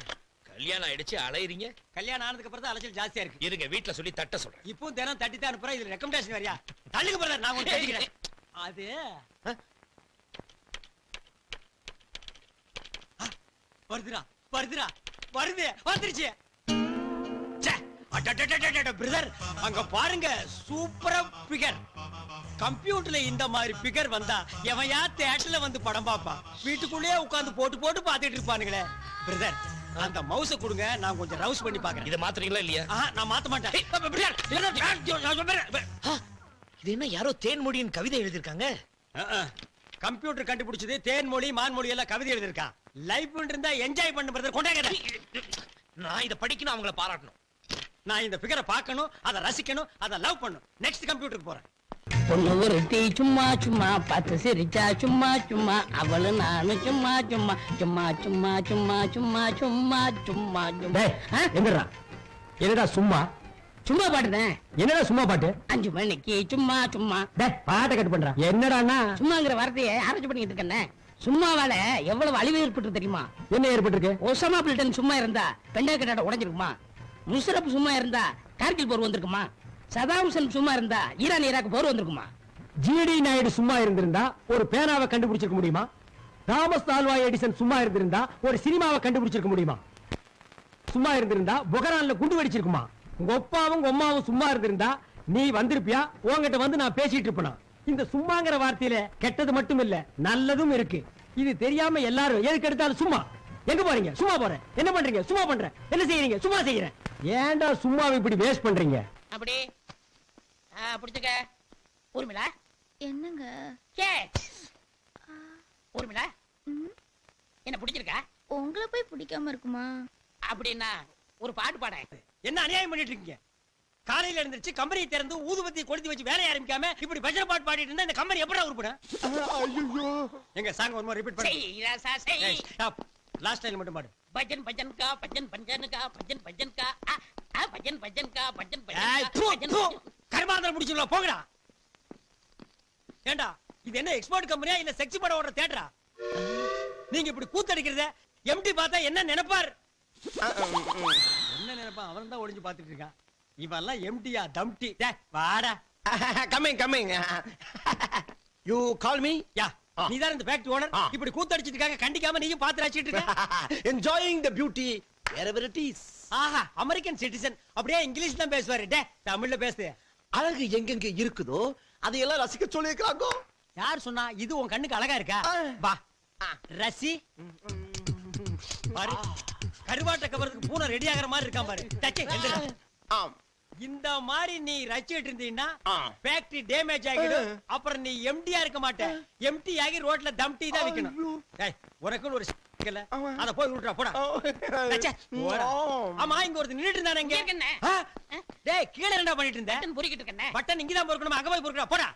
கல்யாணம் ஆயிடுச்சு அலையறீங்க. கல்யாணம் ஆனதுக்கு அப்புறம் தான் அலைச்சல் ஜாஸ்தியா இருக்கு. இருங்க வீட்ல சொல்லி தட்ட சொல்றேன். இப்போ தினம் தட்டி தான் அனுப்புறேன். இதுல ரெக்கமெண்டேஷன் வரியா? தள்ளுங்க பிரதர், நான் உங்களுக்கு தட்டிக்கிறேன். அது வருதுடா வருதுடா வருது வந்துருச்சு. பிரதர் அங்க பாருங்க, சூப்பரா பிகர். கம்ப்யூட்டர்ல இந்த மாதிரி பிகர் வந்தா எவையா தியேட்டர்ல வந்து படம் பாப்பா? வீட்டுக்குள்ளேயே உட்கார்ந்து போட்டு போட்டு பாத்துட்டு இருப்பானுங்களே. பிரதர் அந்த மவுஸ கொடுங்க, நான் கொஞ்சம் ரவுஸ் பண்ணி பாக்குறேன். இத மாத்துறீங்களா இல்லையா? நான் மாத்த மாட்டேன். இது என்ன யாரோ தேன்மொழியின் கவிதை எழுதிருக்காங்க? கம்ப்யூட்டர் கண்டுபிடிச்சது தேன்மொழி மான்மொழி எல்லாம் கவிதை எழுதிருக்கான். லைஃப் இருந்தா என்ஜாய் பண்ணு பிரதர். கொண்டாங்க. நான் இத படிக்கணும், அவங்கள பாராட்டணும். நான் இந்த பிகரை பார்க்கணும், அதை ரசிக்கணும், அதை லவ் பண்ணணும். நெக்ஸ்ட் கம்ப்யூட்டருக்கு போறேன். பொண்ணு ஒருத்தி சும்மா சும்மா பார்த்து சிரிச்சா சும்மா சும்மா அவளு நானும் சும்மா சும்மா சும்மா சும்மா சும்மா சும்மா சும்மா சும்மா சும்மா எங்கடா? என்னடா சும்மா? சும்மா பாட்டுதான். என்னடா சும்மா பாட்டு? 5 மணிக்கு சும்மா சும்மா. பாட்டை கட் பண்றான். என்னடான்னா சும்மாங்கிற வார்த்தையை ஆராய்ச்சி பண்ணிட்டு இருக்கேன். சும்மாவால எவ்வளவு அழிவு ஏற்பட்டு தெரியுமா? என்ன ஏற்பட்டிருக்கு? ஒசாமா பில்டன் சும்மா இருந்தா பெண்டா கட்டாட உடைஞ்சிருக்குமா? முஷரப் சும்மா இருந்தா கார்கில் போர் வந்திருக்குமா? சதாம் ஹுசேன் சும்மா இருந்தா ஈரான் ஈராக் போர் வந்திருக்குமா? ஜிடி நாயுடு சும்மா இருந்திருந்தா ஒரு பேனாவை கண்டுபிடிச்சிருக்க முடியுமா? தாமஸ் ஆல்வா எடிசன் சும்மா இருந்திருந்தா ஒரு சினிமாவை கண்டுபிடிச்சிருக்க முடியுமா? சும்மா இருந்திருந்தா புகரான்ல குண்டு வெடிச்சிருக்குமா? உங்க அப்பாவும் உங்க அம்மாவும் சும்மா இருந்திருந்தா நீ வந்திருப்பியா? உன்கிட்ட வந்து நான் பேசிட்டு இருப்பேனா? இந்த சும்மாங்கிற வார்த்தையில கெட்டது மட்டும் இல்ல, நல்லதும் இருக்கு. இது தெரியாம எல்லாரும் எதுக்கு எடுத்தாலும் சும்மா. எங்க போறீங்க? சும்மா போறேன். என்ன பண்றீங்க? சும்மா பண்றேன். என்ன செய்யறீங்க? சும்மா செய்யறேன். ஏன்டா சும்மாவை இப்படி வேஸ்ட் பண்றீங்க? அப்படி புடிச்சுக்க. ஊர்மிளா என்னங்க? ஊர்மிளா என்ன பிடிச்சிருக்கா? உங்களை போய் பிடிக்காம இருக்குமா? அப்படின்னா ஒரு பாட்டு பாட. என்ன அநியாயம் பண்ணிட்டு இருக்கீங்க? காலையில எழுந்திருச்சு கம்பெனியை திறந்து ஊதுபத்தி கொளுத்தி வச்சு வேலைய ஆரம்பிக்காம இப்படி பஜனை பாட்டு பாடிட்டு இருந்தா இந்த கம்பெனி எப்படா உருப்படும்? ஐயோ, எங்க சாங் ஒரு மாதிரி ரிப்பீட் பண்ணு. செய் ராசா செய். ஸ்டாப். லாஸ்ட் லைன் மட்டும் பாடு. பஜன் பஜன் கா பஜன் பஜன் கா பஜன் பஜன் கா பஜன் பஜன் கா பஜன் ஏய், தூ, பஜன் தூ. கர்மாந்திரம் முடிச்சுங்களா? போங்கடா. ஏண்டா இது என்ன எக்ஸ்போர்ட் கம்பெனியா இல்ல செக்ஸ் படம் ஓடுற தியேட்டரா? நீங்க இப்படி கூத்தடிக்கிறத எம்டி பார்த்தா என்ன நினைப்பார்? என்ன நினைப்பான்? அவன் தான் ஒளிஞ்சு பாத்துட்டு இருக்கான். இவெல்லாம் எம்டியா தம்டி? வாடா. Coming you call me. Yeah, நீதான் இந்த ஃபேக்டரி ஓனர். இப்படி கூத்தடிச்சிட்டு இருக்காங்க, கண்டிக்காம நீயும் பாத்து ரசிச்சிட்டு இருக்க. Enjoying the beauty wherever it is. ஆஹா, அமெரிக்கன் சிட்டிசன். அப்படியே இங்கிலீஷ் தான் பேசுவாரு. தமிழ்ல பேசு. அழகு எங்கெங்க இருக்குதோ அதையெல்லாம் ரசிக்க சொல்லிருக்காங்க. யார் சொன்னா? இது உன் கண்ணுக்கு அழகா இருக்கா? வா ரசி. பாரு, கருவாட்ட கவரத்துக்கு பூனை ரெடி ஆகிற மாதிரி இருக்கான் பாரு. டச்சே, எந்திரா. ஆம். இந்த மாதிரி நீ ரசிச்சிட்டு இருந்தீன்னா ஆ. ஃபேக்டரி டேமேஜ் ஆகிடும். அப்புறம் நீ எம்டியா இருக்க மாட்ட. எம்டி ஆகி ரோட்ல தம்டி தான் விக்கணும். டேய், உனக்குன்னு ஒரு இல்ல, அத போய் விட்டுறா போடா. டச்சே, போடா. ஆமா, இங்க ஒருத்தர் நின்னுட்டு இருந்தானே இங்க. இருக்கேனே. டேய், கீழ என்னடா பண்ணிட்டு இருந்த? பட்டன் பொறுக்கிட்டு இருக்கேன். பட்டன் இங்க தான் பொறுக்கணும், அங்க போய் பொறுக்கடா. போடா.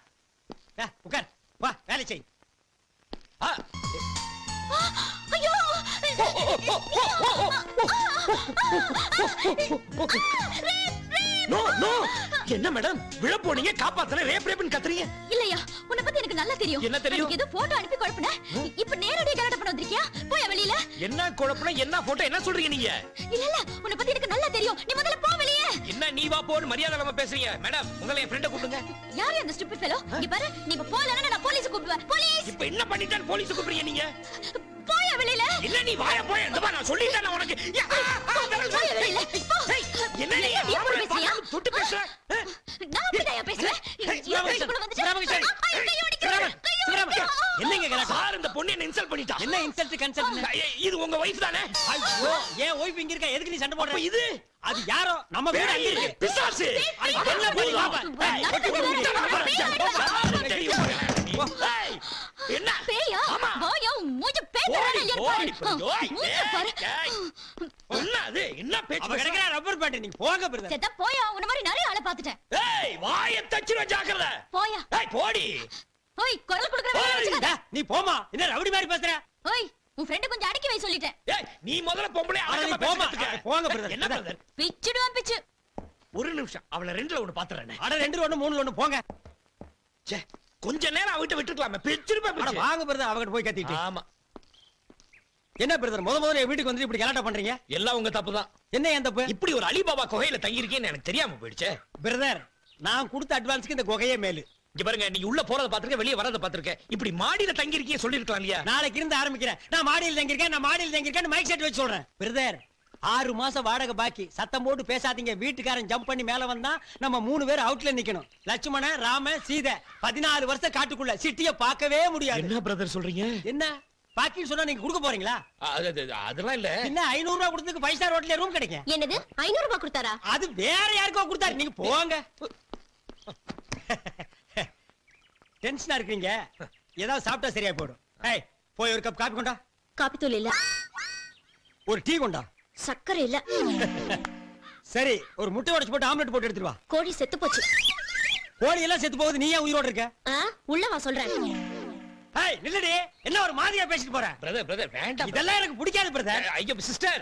உட்கார். வா, வேலை செய். ஐயோ நோ நோ. என்ன மேடம் விழ போனீங்க, காப்பாத்தல ரேப் ரேப்னு கத்துறீங்க? இல்லையா, உன்னை பத்தி எனக்கு நல்லா தெரியும். என்ன தெரியும்? எனக்கு ஏதோ போட்டோ அனுப்பி குழப்பின. இப்ப நேரடியா கலாட்டம் பண்ண வந்திருக்கியா? போய் வெளியில. என்ன குழப்பம்? என்ன போட்டோ? என்ன சொல்றீங்க நீங்க? இல்ல இல்ல, உன்னை பத்தி எனக்கு நல்லா தெரியும். நீ முதல்ல போ வெளியே. என்ன நீ வா போன்னு மரியாதை இல்லாம பேசுறீங்க? மேடம், உங்களை என் ஃப்ரெண்ட கூப்பிடுங்க. யாரு அந்த ஸ்டூபிட் ஃபெலோ? இங்க பாரு, நீ இப்ப போலனா நான் போலீஸ் கூப்பிடுவேன். போலீஸ். இப்ப என்ன பண்ணிட்டான் போலீஸ் கூப்பிடுறீங்க நீங்க? போய் வெளியில. இல்ல நீ வாய போய் இந்த மாதிரி நான் சொல்லிட்டேன் உனக்கு. போய் வெளியில. என்ன நீ எப்படி பேசுறியா? தொட்டு பேசுற? நான் அப்படியே பேசுவேன். என்னங்க கலாட்டா? சார், இந்த பொண்ணு என்ன இன்சல்ட் பண்ணிட்டா. என்ன இன்சல்ட் கன்சல்ட்? இது உங்க வைஃப் தானே? ஐயோ, ஏன் ஒய்ஃப் இங்க இருக்கா? எதுக்கு நீ சண்டை போடுற? அப்ப இது அது யாரோ நம்ம வீடு அங்க இருக்கு. பிசாசு. என்ன பண்ணி பாப்பா? என்ன பேயா? ஆமா. வாயா, மூஞ்ச பேய்தறானே இல்லையா பாரு. மூஞ்ச பாரு. என்ன அது? என்ன பேச்சு அவ கிடைக்கிற ரப்பர் பேண்ட். நீங்க போங்க பிரதர். செத்த போயா, உன்ன மாதிரி நிறைய ஆளை பாத்துட்டேன். ஏய், வாயை தச்சிர ஜாக்கிரதை. போயா. ஏய், போடி. ஓய், குரல் குடுக்குற வேலை வச்சுக்காத. நீ போமா. என்ன ரவுடி மாதிரி பேசுற? ஓய், உன் ஃப்ரெண்ட் கொஞ்சம் அடக்கி வை சொல்லிட்டேன். ஏய், நீ முதல்ல பொம்பளை அட, நீ அடக்கமா போமா. பேசிட்டு போங்க பிரதர். என்ன பிரதர்? பிச்சுடுவான் பிச்சு. ஒரு நிமிஷம், அவள ரெண்டுல ஒண்ணு பாத்துறேன். அட 2 1 3 1 போங்க. ச்சே, கொஞ்ச நேரம் அவகிட்ட விட்டுக்கலாமே. பிச்சிருப்பா அட பிச்சு. வாங்க பிரதர், அவகிட்ட போய் கத்திட்டு. ஆமா, என்ன பிரதர், முதல்ல என் வீட்டுக்கு வந்து இப்படி கலாட்டா பண்றீங்க? எல்லாம் உங்க தப்பு தான். என்ன ஏன் தப்பு? இப்படி ஒரு அலிபாபா குகையில தங்கி இருக்கேன்னு எனக்கு தெரியாம போயிடுச்சே. பிரதர், நான் கொடுத்த அட்வான்ஸ்க்கு இந்த குகையே மேலு. இங்க பாருங்க, நீங்க உள்ள போறத பாத்துருக்கேன், வெளிய வரத பாத்துருக்கேன். இப்படி மாடியில தங்கி இருக்கீங்க சொல்லிருக்கலாம் இல்லையா? நாளைக்கு இருந்து ஆரம்பிக்கிறேன். நான் மாடியில் தங்கியிருக்கேன் மைக் செட் வச்சு சொல்றேன். பிரதர், 6 மாசம் வாடகை பாக்கி. சத்தம் போட்டு பேசாதீங்க. வீட்டுக்காரன் ஜம்ப் பண்ணி மேல வந்தா நம்ம 3 பேர் அவுட்ல நிக்கணும். லட்சுமணன், ராம, சீதை. 14 வருஷம் காட்டுக்குள்ள சிட்டிய பார்க்கவே முடியாது. என்ன பிரதர் சொல்றீங்க? என்ன பாக்கின்னு சொன்னா நீங்க கொடுக்க போறீங்களா? அதெல்லாம் இல்ல. என்ன 500 ரூபாய் கொடுத்ததுக்கு 5 ஸ்டார் ஹோட்டல்ல ரூம் கிடைக்கும்? என்னது 500 ரூபாய் கொடுத்தாரா? அது வேற யாருக்கோ கொடுத்தாரு. நீங்க போங்க. டென்ஷனா இருக்கீங்க. ஏதாவது சாப்பிட்டா சரியா போயிடும். ஏய், போய் ஒரு கப் காபி கொண்டா. காப்பி தூள் இல்ல. ஒரு டீ கொண்டா. சக்கரை இல்ல. சரி ஒரு முட்டை உடைச்சு போட்டு ஆம்லெட் போட்டு எடுத்துட்டு வா. கோழி செத்து போச்சு. கோழி எல்லாம் செத்து போகுது, நீ ஏன் உயிரோட இருக்க? உள்ள வா சொல்றேன். ஏய் நில்லுடி, என்ன ஒரு மாதிரியா பேசிட்டு போற? பிரதர் வேண்டாம். இதெல்லாம் எனக்கு பிடிக்காது பிரதர். ஐயோ சிஸ்டர்,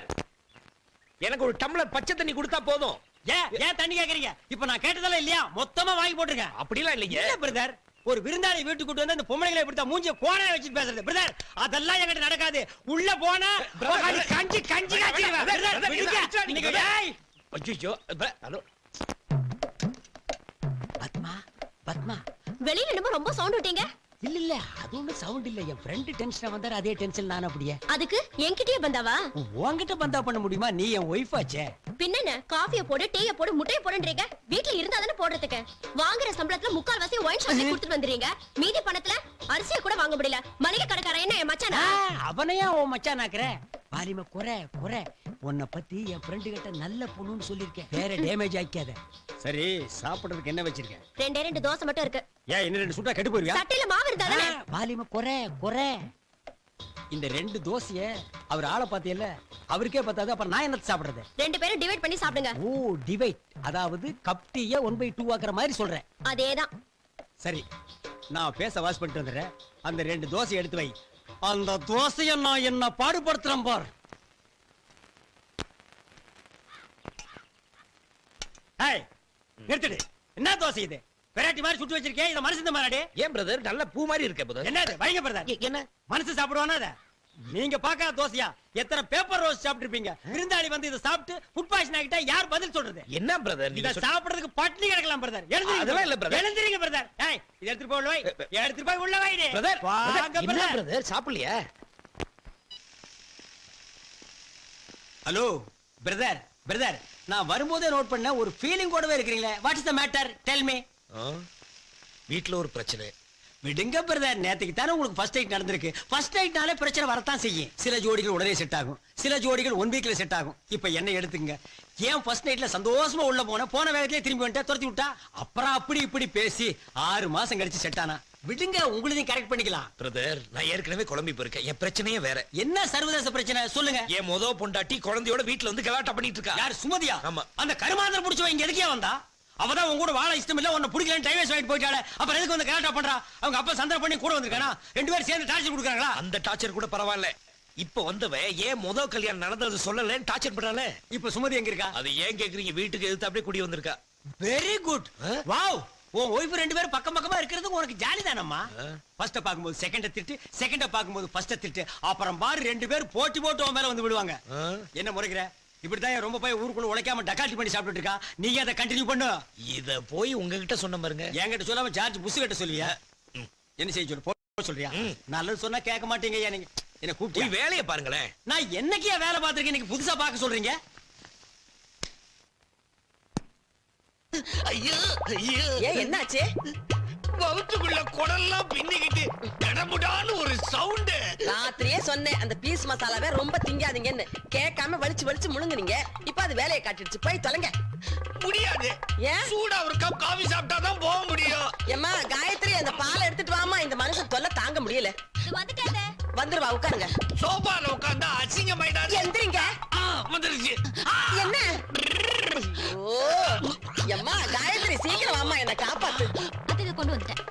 எனக்கு ஒரு டம்ளர் பச்சை தண்ணி கொடுத்தா போதும். ஏன் தண்ணி கேக்குறீங்க? இப்ப நான் கேட்டதெல்லாம் இல்லையா, மொத்தமா வாங்கி போட்டுருக்கேன். அப்படிலாம் இல்லைங்க. இல்ல பிரதர், ஒரு விருந்தாளி வீட்டுக்கு கூட்டு வந்து அந்த பொம்பளைகளை இப்படி மூஞ்சிய கோணையா வச்சுட்டு பேசுறது பிரதர், அதெல்லாம் என்கிட்ட நடக்காது. உள்ள போனா கஞ்சி கஞ்சி காய்ச்சிடுவேன் பிரதர். விடுங்க. ஏய் ஐயோ ஹலோ பத்மா, பத்மா வெளியில என்னமோ ரொம்ப சவுண்ட் விட்டீங்க. இல்ல இல்ல அது ஒண்ணு சவுண்ட் இல்ல, என் ஃப்ரெண்ட் டென்ஷனா வந்தாரு, அதே டென்ஷன் நான். அப்படியே அதுக்கு என்கிட்டயே பந்தாவா? உன்கிட்ட பந்தா பண்ண முடியுமா? நீ என் ஒய்ஃப் ஆச்சே. பின்னென்ன, காஃபிய போடு, டீய போடு, முட்டைய போடுன்றீங்க. வீட்ல இருந்தா தானே போடுறதுக்கு. வாங்குற சம்பளத்துல 3/4 ஒயின் ஷாப்ல கொடுத்துட்டு வந்துறீங்க. மீதி பணத்துல அரிசியை கூட வாங்க முடியல. மளிகை கடைக்காரன் என்ன என் மச்சானா? அவனையா ஓ மச்சானாக்குற? பாலிம குறை குறை, உன்னை பத்தி என் ஃப்ரெண்டு கிட்ட நல்ல பொண்ணுன்னு சொல்லிருக்கேன், வேற டேமேஜ் ஆக்காத. சரி சாப்பிடுறதுக்கு என்ன வச்சிருக்கேன்? 2 தோசை மட்டும் இருக்கு. ஏன் இன்னும் 2 சுட்டா கெட்டு போயிருவியா? சட்டையில மாவு இருந்தா தானே. பாலிம குறை குறை, இந்த 2 தோசைய அவர் ஆளை பாத்தியல்ல, அவருக்கே பத்தாது, அப்புறம் நான் என்ன சாப்பிடுறது? 2 பேரும் டிவைட் பண்ணி சாப்பிடுங்க. ஓ டிவைட், அதாவது கப் டீய 1/2 ஆக்குற மாதிரி சொல்றேன். அதேதான். சரி நான் பேச வாஷ் பண்ணிட்டு வந்துடுறேன். அந்த 2 தோசை எடுத்து வை. அந்த தோசைய நான் என்ன பாடுபடுத்துறேன் பார். ஏய் நிறுத்துடு, என்ன தோசை இது? வெரைட்டி மாதிரி சுட்டு வச்சிருக்கேன், இத மனுஷன் மாறாடே. ஏன் பிரதர், நல்ல பூ மாதிரி இருக்க பிரதர். என்னது வைங்க பிரதர்? என்ன மனுஷன் சாப்பிடுவானா அத? நீங்க பாக்காத தோசையா? எத்தனை பேப்பர் ரோஸ் சாப்பிட்டு இருப்பீங்க. விருந்தாளி வந்து இத சாப்பிட்டு ஃபுட் பாய்சன் ஆகிட்டா யார் பதில் சொல்றது? என்ன பிரதர், இத சாப்பிடுறதுக்கு பட்டினி கிடக்கலாம் பிரதர். அதெல்லாம் இல்ல பிரதர். எழுந்திரீங்க பிரதர். ஏய் இத எடுத்து போய் உள்ள வை. எடுத்து போய் உள்ள வைடே பிரதர். வாங்க என்ன பிரதர். பிரதர் சாப்பிடலையா? ஹலோ பிரதர், பிரதர் நான் வரும்போதே நோட் பண்ண ஒரு ஃபீலிங் கூடவே இருக்கீங்களே. What is the matter? Tell me. வீட்ல ஒரு பிரச்சனை. விடுங்க பிரதர், நேத்துக்கு தானே உங்களுக்கு ஃபர்ஸ்ட் நைட் நடந்திருக்கு. ஃபர்ஸ்ட் நைட்னாலே பிரச்சனை வரத்தான் செய்யும். சில ஜோடிகள் உடனே செட் ஆகும், சில ஜோடிகள் 1 வீக்ல செட் ஆகும். இப்ப என்ன எடுத்துங்க, ஏன் ஃபர்ஸ்ட் நைட்ல சந்தோஷமா உள்ள போன வேகத்திலே திரும்பி வந்துட்டா, துரத்தி விட்டா, அப்புறம் அப்படி இப்படி பேசி 6 மாசம் கழிச்சு செட் ஆனா. விடுங்க, உங்களையும் கரெக்ட் பண்ணிக்கலாம். பிரதர் நான் ஏற்கனவே குழம்பி போயிருக்கேன், என் பிரச்சனையே வேற. என்ன சர்வதேச பிரச்சனை சொல்லுங்க. என் மொத பொண்டாட்டி குழந்தையோட வீட்ல வந்து கலாட்டா பண்ணிட்டு இருக்கா. யார், சுமதியா? ஆமா. அந்த கருமாந்திரம் புடிச்சவ இங்க எதுக்கே வந்தா? அவதான் உங்க கூட வாழ இஷ்டம் இல்ல, உன்னை பிடிக்கலன்னு டைவர்ஸ் வாங்கிட்டு போயிட்டாளே, அப்புறம் எதுக்கு வந்து கலாட்டா பண்றா? அவங்க அப்பா சந்தர்ப்பம் பண்ணி கூட வந்திருக்கானா? 2 பேரும் சேர்ந்து டார்ச்சர் கொடுக்குறாங்களா? அந்த டார்ச்சர் கூட பரவாயில்ல, இப்ப வந்தவ ஏன் முத கல்யாணம் நடந்தது சொல்லலன்னு டார்ச்சர் பண்றாளே. இப்ப சுமதி எங்க இருக்கா? அது ஏன் கேக்குறீங்க, வீட்டுக்கு எதிர்த்து அப்படியே குடி வந்திருக்கா. Very good. வாவ், உன் ஒய்ஃப் 2 பேரும் பக்கம் பக்கமா இருக்கிறது உனக்கு ஜாலி தானம்மா? ஃபர்ஸ்ட் பாக்கும்போது செகண்ட திட்டு, செகண்ட பாக்கும்போது ஃபர்ஸ்ட் திட்டு, அப்புறம் பாரு 2 பேரும் போட்டி போட்டு உன் மேல வந்து விடுவாங்க. என்ன முறைக்கிற? இப்படிதான் ரொம்ப போய் ஊருக்குள்ள உழைக்காம டக்கால்ட்டி பண்ணி சாப்பிட்டு இருக்கா. நீங்க அதை கண்டினியூ பண்ணு. இத போய் உங்ககிட்ட சொன்ன பாருங்க. என்கிட்ட சொல்லாம ஜார்ஜ் புஷ் கிட்ட சொல்லியா? என்ன செய்ய சொல்லு, போ சொல்றியா? நல்லது சொன்னா கேட்க மாட்டீங்க. நீங்க என்ன கூப்பிட்டு போய் வேலையை பாருங்களேன். நான் என்னைக்கே வேலை பார்த்திருக்கேன், நீங்க புதுசா பார்க்க சொல்றீங்க? ஐயோ ஐயோ, ஏன் என்னாச்சு? வவுத்துக்குள்ள குடல்லாம் பின்னிக்கிட்டு கடமுடான்னு ஒரு சவுண்ட். ராத்திரியே சொன்னேன் அந்த பீஸ் மசாலாவே ரொம்ப திங்காதீங்கன்னு. கேட்காம வலிச்சு வலிச்சு முழுங்குனீங்க. இப்ப அது வேலையை காட்டிடுச்சு, போய் தொலைங்க. முடியாது. ஏன்? சூடா ஒரு கப் காபி சாப்பிட்டா தான் போக முடியும். ஏம்மா காயத்ரி, அந்த பாலை எடுத்துட்டு வாமா. இந்த மனுஷன் தொல்லை தாங்க முடியல. வந்துட்டேன். வந்துருவா, உட்காருங்க. சோபால உட்கார்ந்தா அசிங்கமாயிடாது. எந்திரிங்க. வந்துருச்சு. என்ன? ஓ எம்மா காயத்ரி, சீக்கிரம் வாமா, என்ன காப்பாத்து. அதுக்கு கொண்டு வந்துட்டேன்.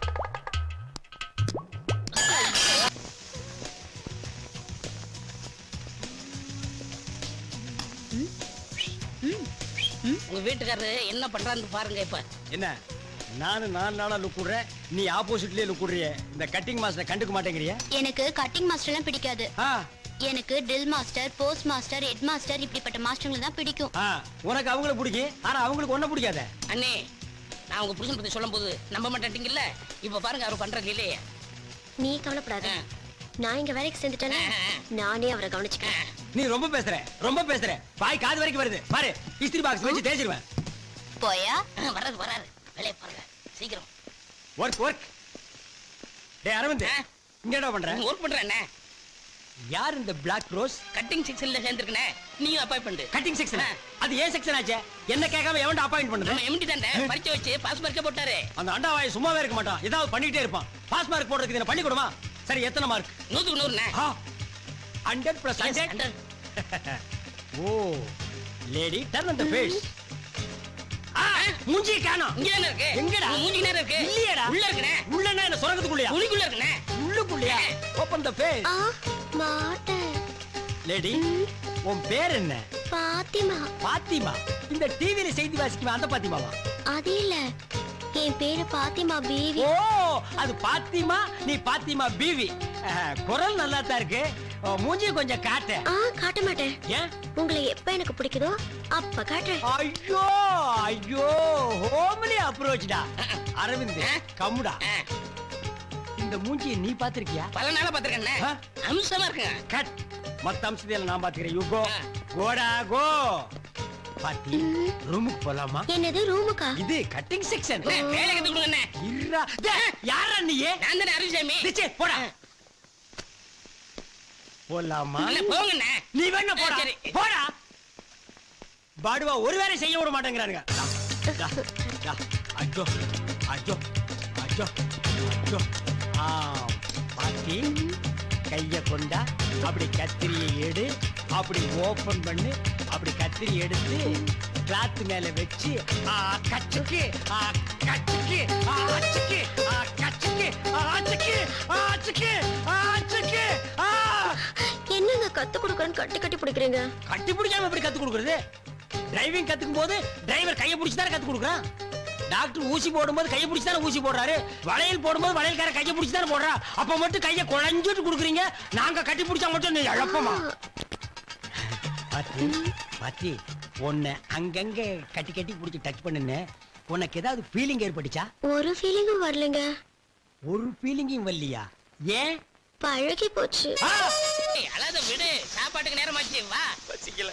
உங்க வீட்டுக்காரரு என்ன பண்றான்னு பாருங்க. இப்ப என்ன நானு 4 நாளா லுக் விடுறேன், நீ ஆப்போசிட்லயே லுக் விடுறிய. இந்த கட்டிங் மாஸ்டர் கண்டுக்க மாட்டேங்கிறிய? எனக்கு கட்டிங் மாஸ்டர்லாம் பிடிக்காது. எனக்கு drill master, post master, head master இப்படிப்பட்ட மாஸ்டர்களை தான் பிடிக்கும். உனக்கு அவங்கள பிடிக்கும், ஆனா அவங்களுக்கு ஒன்ன பிடிக்காத. அண்ணே, நான் உங்க புருஷன் பத்தி சொல்லும் போது நம்ப மாட்டேங்கல்ல. இப்ப பாருங்க அவர் பண்றது இல்லையே. நீ கவலைப்படாத, நான் இங்க வேலைக்கு சேர்ந்துட்டேனே, நானே அவரை கவனிச்சுக்கிறேன். நீ ரொம்ப பேசுற, ரொம்ப பேசுற. பாய் காது வரைக்கும் வருது பாரு. இஸ்திரி பாக்ஸ் வச்சு தேய்ச்சிருவேன். போயா? வராது வராது, வேலையை பாருங்க சீக்கிரம். Work work. டேய் அரவிந்த், இங்க என்ன பண்ற? ஒர்க் பண்றேன் அண்ணே. யார் இந்த பிளாக் ரோஸ்? கட்டிங் செக்ஷன்ல சேர்ந்திருக்கனே, நீங்க அப்பாயின்மெண்ட். Cutting section? அது ஏன் செக்ஷன் ஆச்சே? என்ன கேட்காம எவன்ட அப்பாயிண்ட் பண்ணது? நம்ம எம்டி தானே பரிச்சை வச்சு பாஸ் மார்க்கே போட்டாரு. அந்த அண்டாவாய் சும்மாவே இருக்க மாட்டான், ஏதாவது பண்ணிட்டே இருப்பான். பாஸ் மார்க் போடுறதுக்கு என்ன பண்ணி கொடுமா? சரி எத்தனை மார்க்? 100க்கு 100ண்ணே. 100+100. Oh lady turn on the page. மூஞ்சி காணோம். இங்க தானே இருக்கு. எங்கடா? உன் மூஞ்சி நேரம் இருக்கு. இல்லையேடா. உள்ள இருக்குண்ணே. உள்ளனா என்ன சுரங்கத்துக்குள்ளயா? துணிக்குள்ள இருக்குண்ணே. உள்ளுக்குள்ளயா? Open the face. ஆ மாட்டேன். லேடி, உன் பேர் என்ன? பாத்திமா. பாத்திமா. இந்த டிவில செய்தி வாசிக்குமா அந்த பாத்திமாவா? அது இல்ல, என் பேரு பாத்திமா பீவி. ஓ, அது பாத்திமா, நீ பாத்திமா பீவி. குரல் நல்லா தான் இருக்கு. மூஞ்சி கொஞ்சம் காட்டு. காட்ட மாட்டேன். ஏன்? உங்களை எப்ப எனக்கு பிடிக்குதோ அப்ப காட்டுறேன். ஐயோ ஐயோ, ஹோம்லி அப்ரோச்டா. அரவிந்த் கம்முடா. இந்த மூஞ்சியை நீ பாத்திருக்கியா? பல நாளா பாத்துருக்கேண்ணே. அம்சமா இருக்குங்க. கட். மத்த அம்சத்தையெல்லாம் நான் பாத்துக்கிறேன். You go. கோடா கோ. பாத்தி, ரூமுக்கு போலாமா? என்னது ரூமுக்கா? இது கட்டிங் செக்ஷன். வேலை கத்து கொடுங்கண்ணே. இருடா. டேய், யாரா நீ? நான் தானே அருள்சாமி. டேய், போடா. போலாமா? அண்ணே, போங்கண்ணே. நீ வேணா போடா. சரி. போடா. பாடுவா ஒரு வேலை செய்ய விட மாட்டேங்கிறானுங்க. டா, டா. ஐயோ ஐயோ ஐயோ ஐயோ. பாத்தி, கைய கொண்டா, அப்படி கத்திரியை எடு, அப்படி ஓபன் பண்ணு, அப்படி கத்திரி எடுத்து கிளாத் மேல வச்சு கச்சுக்கு கச்சுக்கு ஆச்சுக்கு கச்சுக்கு ஆச்சுக்கு ஆச்சுக்கு ஆச்சுக்கு. என்னங்க கத்து கொடுக்கறேன்னு கட்டி கட்டி பிடிக்கிறீங்க? கட்டி பிடிக்காம எப்படி கத்து கொடுக்கறது? டிரைவிங் கத்துக்கும் போது டிரைவர் கையை பிடிச்சு தானே கத்து கொடுக்குறான். டாக்டர் ஊசி போடும்போது கையை பிடிச்சு தானே ஊசி போடுறாரு. வளையல் போடும்போது வளையல்கார கையை பிடிச்சு தானே போடுறா. அப்ப மட்டும் கையை குழஞ்சிட்டு கொடுக்குறீங்க. நாங்க கட்டி பிடிச்சா மட்டும் நீ இழப்பமா? பாத்தி பாத்தி, உன்னை அங்கங்க கட்டி கட்டி பிடிச்சி டச் பண்ணுன்னு உனக்கு ஏதாவது ஃபீலிங் ஏற்பட்டுச்சா? ஒரு ஃபீலிங்கும் வரலங்க. ஒரு ஃபீலிங்கும் வரலையா? ஏன்? பழகி போச்சு. ஏய், அழாத விடு. சாப்பாட்டுக்கு நேரமாச்சு. வா. பசிக்கல.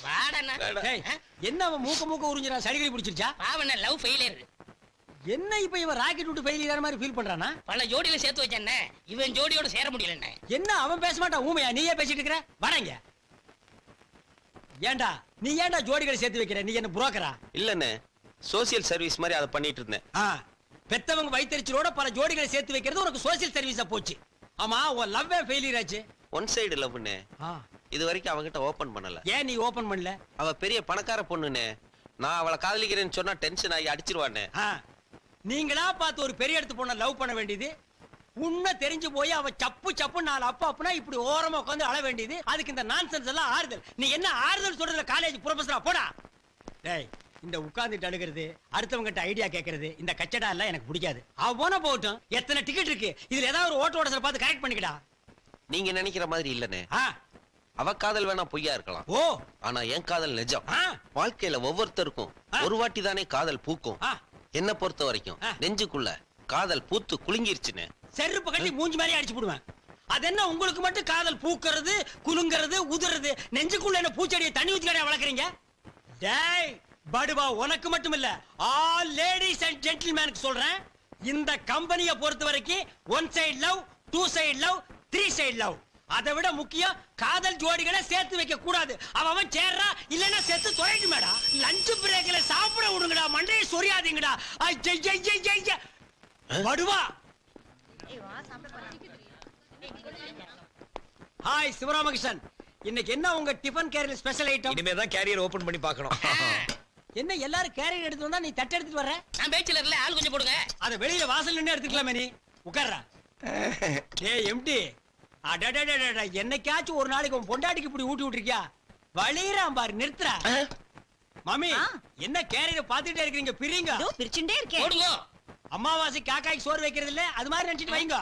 வாடண்ணா. டேய், என்ன அவன் மூக்க உறிஞ்சிரா? சளிகடி பிடிச்சிருச்சா? பாவண்ண லவ் ஃபெயிலியர். என்ன இப்ப இவன் ராக்கெட் விட்டு ஃபெயிலியர் மாதிரி ஃபீல் பண்றானா? பல ஜோடியில சேர்த்து வச்சேண்ணே. இவன் ஜோடியோட சேர முடியலண்ணே. என்ன அவன் பேச மாட்டான்? ஊமையா நீயே பேசிட்டு இருக்கிற? வரங்க. ஏண்டா நீ ஏண்டா ஜோடிகளை சேர்த்து வைக்கிற? நீ என்ன புரோக்கரா? இல்லண்ணே, சோசியல் சர்வீஸ் மாதிரி அதை பண்ணிட்டு இருந்தேன். பெத்தவங்க வயித்தறிச்சலோட பல ஜோடிகளை சேர்த்து வைக்கிறது உனக்கு சோசியல் சர்வீஸா போச்சு. ஆமா, உன் லவ்வே ஃபெயிலியர் ஆச்சு. ஒன் சைடு லவ்னு இது வரைக்கும் அவகிட்ட ஓபன் பண்ணல. ஏன் நீ ஓபன் பண்ணல? அவ பெரிய பணக்கார பொண்ணுன்னு. நான் அவளை காதலிக்கிறேன்னு சொன்னா டென்ஷன் ஆகி அடிச்சிருவானே. நீங்களா பார்த்து ஒரு பெரிய இடத்து பொண்ண லவ் பண்ண வேண்டியது. உன்ன தெரிஞ்சு போய் அவ சப்பு சப்பு நாலு அப்பா இப்படி ஓரமா உட்காந்து அழ வேண்டியது. அதுக்கு இந்த நான்சென்ஸ் எல்லாம் ஆறுதல். நீ என்ன ஆறுதல் சொல்றதுல காலேஜ் ப்ரொஃபஸரா? போடா. டேய், இந்த உட்கார்ந்துட்டு அழுகிறது, அடுத்தவங்கிட்ட ஐடியா கேட்கறது, இந்த கச்சடா எல்லாம் எனக்கு பிடிக்காது. அவ போன போகட்டும். எத்தனை டிக்கெட் இருக்கு? இதுல ஏதாவது ஒரு ஓட்ட ஓடசல பார்த்து கரெக்ட் பண்ணிக்கடா. நீங்க நினைக்கிற மாதிரி இல்லனே. அவ காதல் வேணா பொய்யா இருக்கலாம். ஓ, ஆனா என் காதல் நிஜம். வாழ்க்கையில ஒவ்வொருத்தருக்கும் ஒரு வாட்டி தானே காதல் பூக்கும். என்ன பொறுத்த வரைக்கும் நெஞ்சுக்குள்ள காதல் பூத்து குலுங்கிருச்சுன்னு செருப்பு கட்டி மூஞ்சி மாதிரி அடிச்சு போடுவேன். அது என்ன உங்களுக்கு மட்டும் காதல் பூக்கிறது, குலுங்கிறது, உதிர்றது? நெஞ்சுக்குள்ள என்ன பூச்செடியை தண்ணி ஊத்தி கடையா வளர்க்குறீங்க? டேய் படுவா, உனக்கு மட்டும் இல்ல, ஆல் லேடிஸ் அண்ட் ஜென்டில்மேனுக்கு சொல்றேன். இந்த கம்பெனியை பொறுத்த வரைக்கும் one side love, two side love, three side love. அதை விட முக்கியம் காதல் ஜோடிகளை சேர்த்து வைக்க கூடாது. அவன் சேர்றா இல்லன்னா சேர்த்து தொலைட்டு மேடா. லஞ்ச் பிரேக்ல சாப்பிட விடுங்கடா, மண்டையை சொரியாதீங்கடா. படுவா. ஹாய் சிவராமகிருஷ்ணன், இன்னைக்கு என்ன உங்க டிபன் கேரியர் ஸ்பெஷல் ஐட்டம்? இனிமே தான் கேரியர் ஓபன் பண்ணி பார்க்கணும். என்ன எல்லாரும் கேரியர் எடுத்து வந்தா நீ தட்டு எடுத்துட்டு வர்ற? நான் பேச்சுலர்ல ஆள் கொஞ்சம் போடுங்க. அத வெளியில வாசல் நின்னு எடுத்துக்கலாமே. நீ உட்கார்றா. டேய் எம்டி, அடடடடட, என்னைக்காச்சும் ஒரு நாளைக்கு உன் பொண்டாட்டிக்கு இப்படி ஊட்டி விட்டுருக்கியா? வலிறான் பாரு, நிறுத்துறா. மாமி, என்ன கேரியர் பாத்துட்டே இருக்கீங்க? பிரிங்க. பிரிச்சுட்டே இருக்கேன். போடுங்க. அம்மாவாசை காக்காய்க்கு சோறு வைக்கிறது இல்ல, அது மாதிரி நினைச்சிட்டு வைங்க.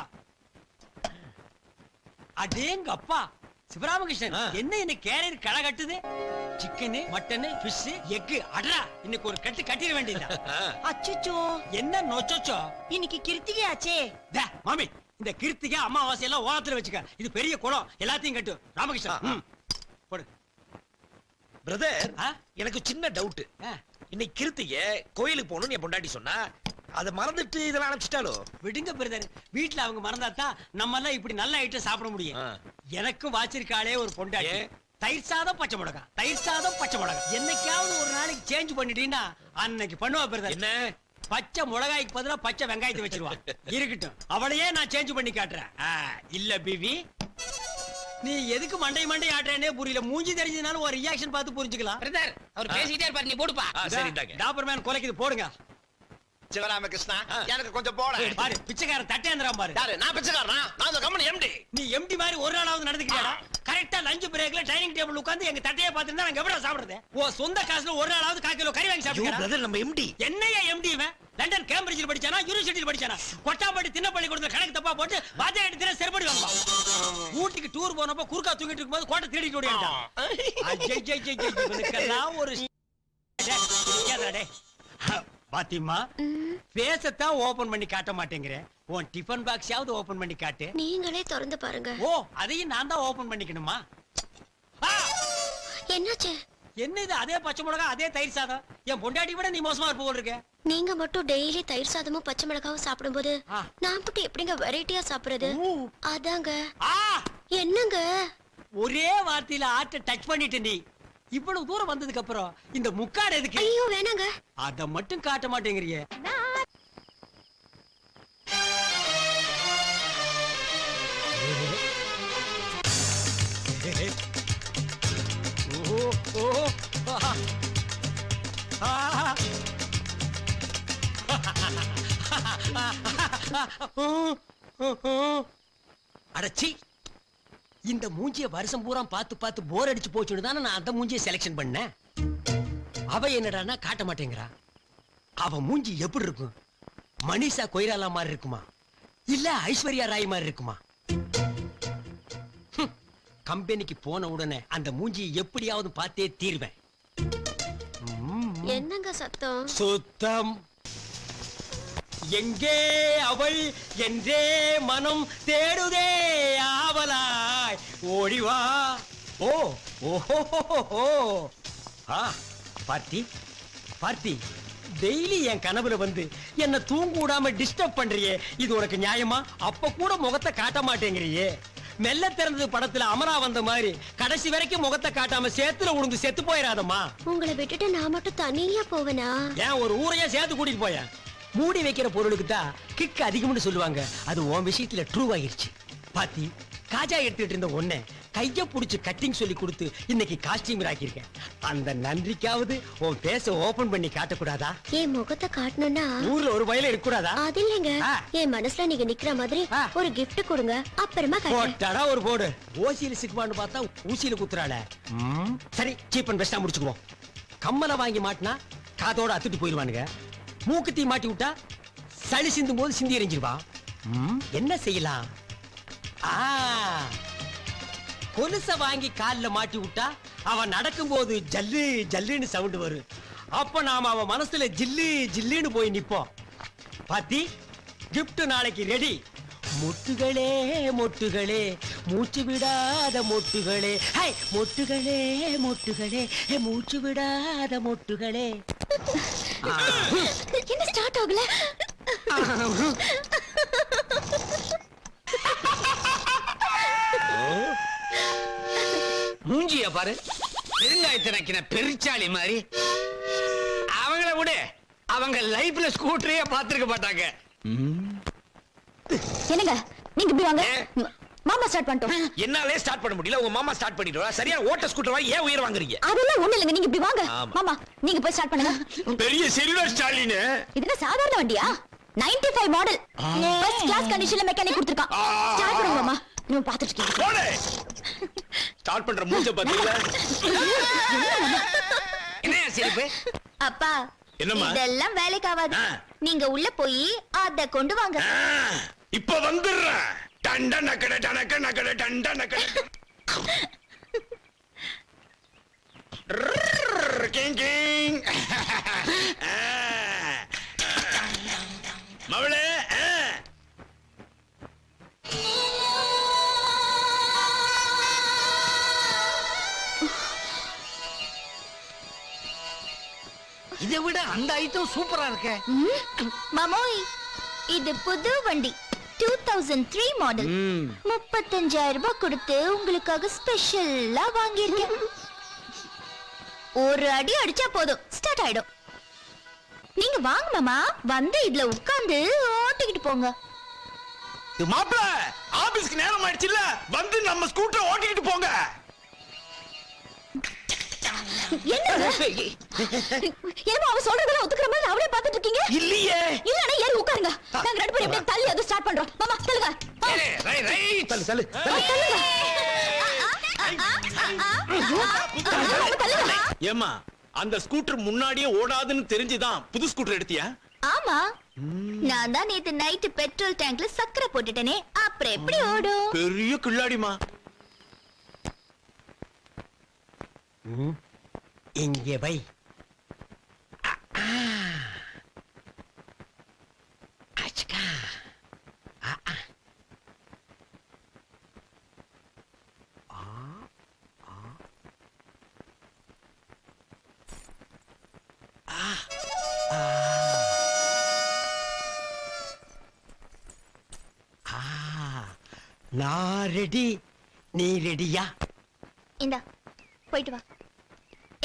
அடேங்க அப்பா சிவராமகிருஷ்ணன், என்ன இந்த கேரியர் களை கட்டுது? Chicken, mutton, fish, egg. அடரா, இன்னைக்கு ஒரு கட்டு கட்டிட வேண்டியதா? அச்சச்சோ, என்ன நொச்சோச்சோ? இன்னைக்கு கிருத்திகை ஆச்சே. மாமி, இந்த கிருத்திகை அமாவாசை எல்லாம் ஓரத்துல வச்சுக்க. இது பெரிய குளம், எல்லாத்தையும் கட்டு. ராமகிருஷ்ணன் போடு. பிரதர், எனக்கு சின்ன டவுட். இன்னைக்கு கிருத்திகை கோயிலுக்கு போகணும்னு என் பொண்டாட்டி சொன்னா, அதை மறந்துட்டு இதெல்லாம் அனுப்பிச்சிட்டாலோ? விடுங்க பிரதர், வீட்டுல அவங்க மறந்தாதான் நம்ம எல்லாம் இப்படி நல்ல ஐட்டம் சாப்பிட முடியும். எனக்கும் வாச்சிருக்காளே ஒரு பொண்டாட்டி. தயிர் சாதம் பச்சை மிளகா, தயிர் சாதம் பச்சை மிளகா. என்னைக்காவது ஒரு நாளைக்கு சேஞ்ச் பண்ணிட்டீங்கன்னா அன்னைக்கு பண்ணுவா பிரதர். என்ன? பச்சை மிளகாய்க்கு பதிலா பச்சை வெங்காயத்தை வச்சிருவா. இருக்கட்டும், அவளையே நான் சேஞ்ச் பண்ணி காட்டுறேன். இல்ல பிவி, நீ எதுக்கு மண்டை ஆட்டுறேனே புரியல. மூஞ்சி தெரிஞ்சதுனால ஒரு ரியாக்ஷன் பார்த்து புரிஞ்சுக்கலாம். பிரதர் அவர் பேசிட்டே இருப்பாரு, நீ போடுப்பா. சரி இந்தாங்க. டாபர்மேன் கொலைக்குது போடுங்க. சிவராமகிருஷ்ணா எனக்கு கொஞ்சம் போட. பாரு பிச்சைக்காரன் தட்டேந்திரான் பாரு. யாரு நான் பிச்சைக்காரனா? நான் அந்த கம்பெனி எம்டி. நீ எம்டி மாதிரி ஒரு நாளாவது நடந்துக்கிறியாடா? கரெக்டா லஞ்ச் பிரேக்ல டைனிங் டேபிள் உட்கார்ந்து எங்க தட்டையை பார்த்துட்டு நாங்க எப்படா சாப்பிடுறது? ஓ சொந்த காசுல ஒரு நாளாவது 1/4 கிலோ கறி வாங்கி சாப்பிடுறா. பிரதர் நம்ம எம்டி. என்னையா எம்டி இவன்? லண்டன் கேம்பிரிட்ஜில் படிச்சானா யூனிவர்சிட்டியில் படிச்சானா? கொட்டாம்பட்டி தின்னப்பள்ளி கொடுத்த கணக்கு தப்பா போட்டு வாத்தியா எடுத்து செருப்படி வாங்குவான். ஊட்டிக்கு டூர் போனப்ப குறுக்கா தூங்கிட்டு இருக்கும்போது கோட்டை தேடிட்டு ஓடியாண்டான். இவனுக்கெல்லாம் ஒரு பாத்திமா பேசத்தான் ஓபன் பண்ணி காட்ட மாட்டேங்கிற. உன் டிஃபன் பாக்ஸாவது ஓபன் பண்ணி காட்டு. நீங்களே திறந்து பாருங்க. ஓ அதையும் நான் தான் ஓபன் பண்ணிக்கணுமா? என்னாச்சு? என்ன இது? அதே பச்சை மிளகா அதே தயிர் சாதம். என் பொண்டாட்டி விட நீ மோசமா இருப்ப போல இருக்க. நீங்க மட்டும் டெய்லி தயிர் சாதமும் பச்சை மிளகாவும் சாப்பிடும்போது நான் மட்டும் எப்படிங்க வெரைட்டியா சாப்பிடுறது? அதாங்க. என்னங்க ஒரே வார்த்தையில ஆட்ட டச் பண்ணிட்டு நீ இவ்வளவு தூரம் வந்ததுக்கு அப்புறம் இந்த முக்காடு எதுக்கு? ஐயோ வேணாங்க. அத மட்டும் காட்ட மாட்டேங்கிறியே. அடச்சி இந்த மூஞ்சிய வருஷம் பூரா பார்த்து போர் அடிச்சு போச்சுன்னு தானே நான் அந்த மூஞ்சிய செலக்ஷன் பண்ணேன். அவ என்னடான்னா காட்ட மாட்டேங்கிறா. அவ மூஞ்சி எப்படி இருக்கும்? மனிஷா கொய்ராலா மாதிரி இருக்குமா இல்ல ஐஸ்வர்யா ராய் மாதிரி இருக்குமா? கம்பெனிக்கு போன உடனே அந்த மூஞ்சியை எப்படியாவது பார்த்தே தீர்வேன். என்னங்க சத்தம்? சுத்தம். எங்கே அவள் என்றே மனம் தேடுதே ஆவலாய் ஓடிவா. ஓ ஓஹோ பார்த்தி பார்த்தி டெய்லி என் கனவுல வந்து என்ன தூங்க விடாம டிஸ்டர்ப் பண்றியே, இது உனக்கு நியாயமா? அப்ப கூட முகத்தை காட்ட மாட்டேங்கிறியே. மெல்ல திறந்தது படத்துல அமரா வந்த மாதிரி கடைசி வரைக்கும் முகத்தை காட்டாம சேத்துல உழுந்து செத்து போயிடாதம்மா. உங்களை விட்டுட்டு நான் மட்டும் தனியா போவேனா? ஏன் ஒரு ஊரையே சேர்த்து கூட்டிட்டு போய? மூடி வைக்கிற பொருளுக்கு தான் கிக் அதிகம்னு சொல்லுவாங்க. அது உன் விஷயத்துல ட்ரூ ஆகிருச்சு. பாத்தி காஜா எடுத்துட்டு இருந்த ஒன்ன கைய புடிச்சு கட்டிங் சொல்லி கொடுத்து இன்னைக்கு காஸ்டியூம் ஆக்கியிருக்கேன். அந்த நன்றிக்காவது உன் பேச ஓபன் பண்ணி காட்டக்கூடாதா? என் முகத்தை காட்டணும்னா ஊர்ல ஒரு வயல இருக்க கூடாதா? அது இல்லைங்க. என் மனசுல நீங்க நிக்கிற மாதிரி ஒரு gift கொடுங்க, அப்புறமா காட்டுறேன். போட்டடா ஒரு போடு. ஓசியில சிக்குவான்னு பார்த்தா ஊசியில குத்துறாளே. சரி சீப் அண்ட் பெஸ்டா முடிச்சுக்குவோம். கம்மலை வாங்கி மாட்டினா காதோட அத்துட்டு போயிருவானுங்க. மூக்குத்தி மாட்டி விட்டா சளி சிந்தும் போது சிந்தி எறிஞ்சிருவா. என்ன செய்யலாம்? கொலுச வாங்கி கால்ல மாட்டி விட்டா அவன் நடக்கும் போது ஜல்லு ஜல்லுன்னு சவுண்ட் வரும். அப்ப நாம அவன் மனசுல ஜில்லு ஜில்லுன்னு போய் நிப்போம். பாத்தி கிஃப்ட் நாளைக்கு ரெடி. மொட்டுகளே மொட்டுகளே மூச்சு விடாத மொட்டுகளே, ஹை மொட்டுகளே மொட்டுகளே மூச்சு விடாத மொட்டுகளே. என்ன ஸ்டார்ட் ஆகல? மூஞ்சிய பாரு, பெருங்காயத்தை நக்கின பெருச்சாளி மாதிரி. அவங்கள விட அவங்க லைஃப்ல ஸ்கூட்டரே பார்த்திருக்க மாட்டாங்க. என்னங்க நீங்க இப்படி வாங்க. மாமா ஸ்டார்ட் பண்ணிட்டோம். என்னாலே ஸ்டார்ட் பண்ண முடியல, உங்க மாமா ஸ்டார்ட் பண்ணிடுவா. சரியா ஓட்ட ஸ்கூட்டர் வாங்கி ஏன் உயிர் வாங்குறீங்க? அதெல்லாம் ஒண்ணு இல்லைங்க, நீங்க இப்படி வாங்க. மாமா நீங்க போய் ஸ்டார்ட் பண்ணுங்க. பெரிய சில்வர் ஸ்டாலின். இதுல சாதாரண வண்டியா? 95 மாடல் ஃபர்ஸ்ட் கிளாஸ் கண்டிஷன்ல மெக்கானிக் கொடுத்திருக்கான். ஸ்டார்ட் பண்ணுங்க மாமா. நீங்க பாத்துட்டு இருக்கீங்க. போடு. ஸ்டார்ட் பண்ற மூஞ்ச பாத்தீங்களா? என்ன சிரிப்பு? அப்பா என்னம்மா? இதெல்லாம் வேலைக்கு ஆகாது. நீங்க உள்ள போய் அத கொண்டு வாங்க. இப்ப வந்துடுறேன். டண்ட நக்கட டனக்க நக்கட டண்ட நக்கட. King king. மவளே இதை விட அந்த ஐட்டம் சூப்பரா இருக்க. மாமோய் இது புது வண்டி 2003 மாடல். 35,000 ரூபாய் கொடுத்து உங்களுக்காக ஸ்பெஷலா வாங்கியிருக்கேன். ஒரு அடி அடிச்சா போதும் ஸ்டார்ட் ஆயிடும். நீங்க வாங்க மாமா, வந்து இதுல உட்கார்ந்து ஓட்டிக்கிட்டு போங்க. மாப்பிள்ள ஆபீஸ்க்கு நேரம் ஆயிடுச்சுல்ல, வந்து நம்ம ஸ்கூட்டர் ஓட்டிட்டு போங்க. ஏமா அவ சொல்றதெல்லாம் ஒத்துக்கிற மாதிரி அவளே பாத்துட்டு இருக்கீங்க? இல்லையே. இல்லனா ஏறி உட்காருங்க. நாங்க ரெண்டு பேரும் இப்படி தள்ளி அது ஸ்டார்ட் பண்றோம். மாமா தள்ளுங்க. தள்ளு தள்ளு ஏமா, அந்த ஸ்கூட்டர் முன்னாடியே ஓடாதுன்னு தெரிஞ்சுதான் புது ஸ்கூட்டர் எடுத்தியா? ஆமா, நான் தான் நேத்து நைட் பெட்ரோல் டேங்க்ல சக்கரை போட்டுட்டேனே, அப்புறம் எப்படி ஓடும்? பெரிய கில்லாடிமா. இங்கே வை. நான் ரெடி, நீ ரெடியா? இந்தா போயிட்டு வா.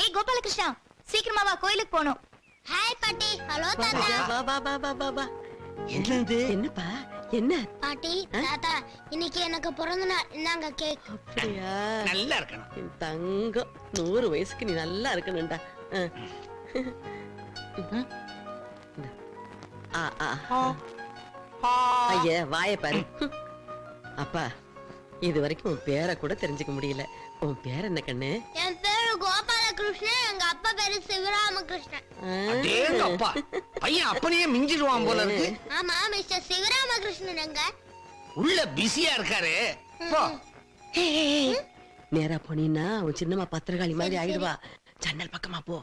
ஏய் கோபாலகிருஷ்ணா, சீக்கிரமா வா, கோயிலுக்கு போணும். ஹாய் பாட்டி. ஹலோ தாத்தா. வா வா வா வா வா வா. என்னது? என்னப்பா என்ன? பாட்டி தாத்தா இன்னைக்கு எனக்கு பிறந்த நாள், இந்தாங்க கேக். அப்படியா? நல்லா இருக்கணும். என் தங்கம், 100 வயசுக்கு நீ நல்லா இருக்கணும்டா. ஐயா வாய பாரு. அப்பா, இது வரைக்கும் உன் பேரை கூட தெரிஞ்சுக்க முடியல. உன் பேர் என்ன கண்ணு? என் பேரு கோபாலகிருஷ்ணன், எங்க அப்பா பேரு சிவராமகிருஷ்ணன். அடேங்க அப்பா, பையன் அப்பனையே மிஞ்சிடுவான் போல இருக்கு. ஆமா, மிஸ்டர் சிவராமகிருஷ்ணன் எங்க? உள்ள பிஸியா இருக்காரு. போ. நேரா போனீன்னா உன் சின்னம்மா பத்திரகாளி மாதிரி ஆயிடுவா. ஜன்னல் பக்கமா போ.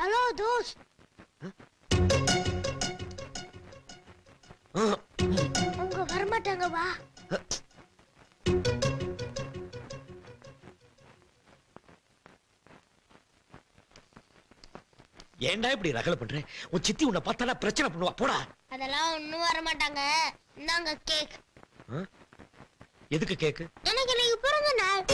Hello those. அவங்க வரமாட்டாங்க, வா. ஏன்டா இப்படி ரகல பண்ற? உன் சித்தி உன்னை பார்த்தாலும் பிரச்சனை பண்ணுவா. போடா. அதெல்லாம் ஒண்ணும் வரமாட்டாங்க. இந்தாங்க கேக். எதுக்கு கேக்கு? எனக்கு இன்னைக்கு பிறந்த நாள்.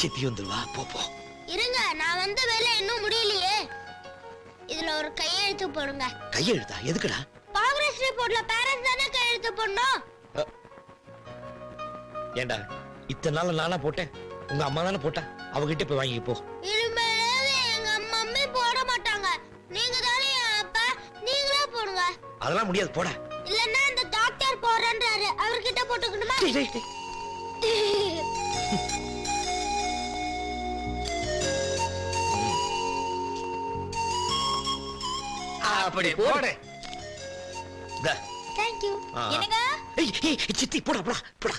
சித்தி வந்துருவா. போ போ. இருங்க, நான் வந்த வேலை இன்னும் முடியலையே. இதுல ஒரு கையெழுத்து போடுங்க. கையெழுத்தா? எதுக்குடா? ப்ராக்ரஸ் ரிப்போர்ட்ல பேரண்ட்ஸ் தானே கையெழுத்து போடணும். ஏண்டா இத்தனை நாள் நானா போட்டேன்? உங்க அம்மா தானே போட்டா. அவகிட்ட போய் வாங்கி போ. இனிமேலாவது எங்க மம்மி போட மாட்டாங்க. நீங்க தானே என் அப்பா, நீங்களே போடுங்க. அதெல்லாம் முடியாது. போடா. இல்லன்னா இந்த டாக்டர் போறேன்றாரு, அவர்கிட்ட போட்டுக்கணுமா? அப்படி போடு. Thank you. என்னங்க? சித்தி போடா போடா போடா.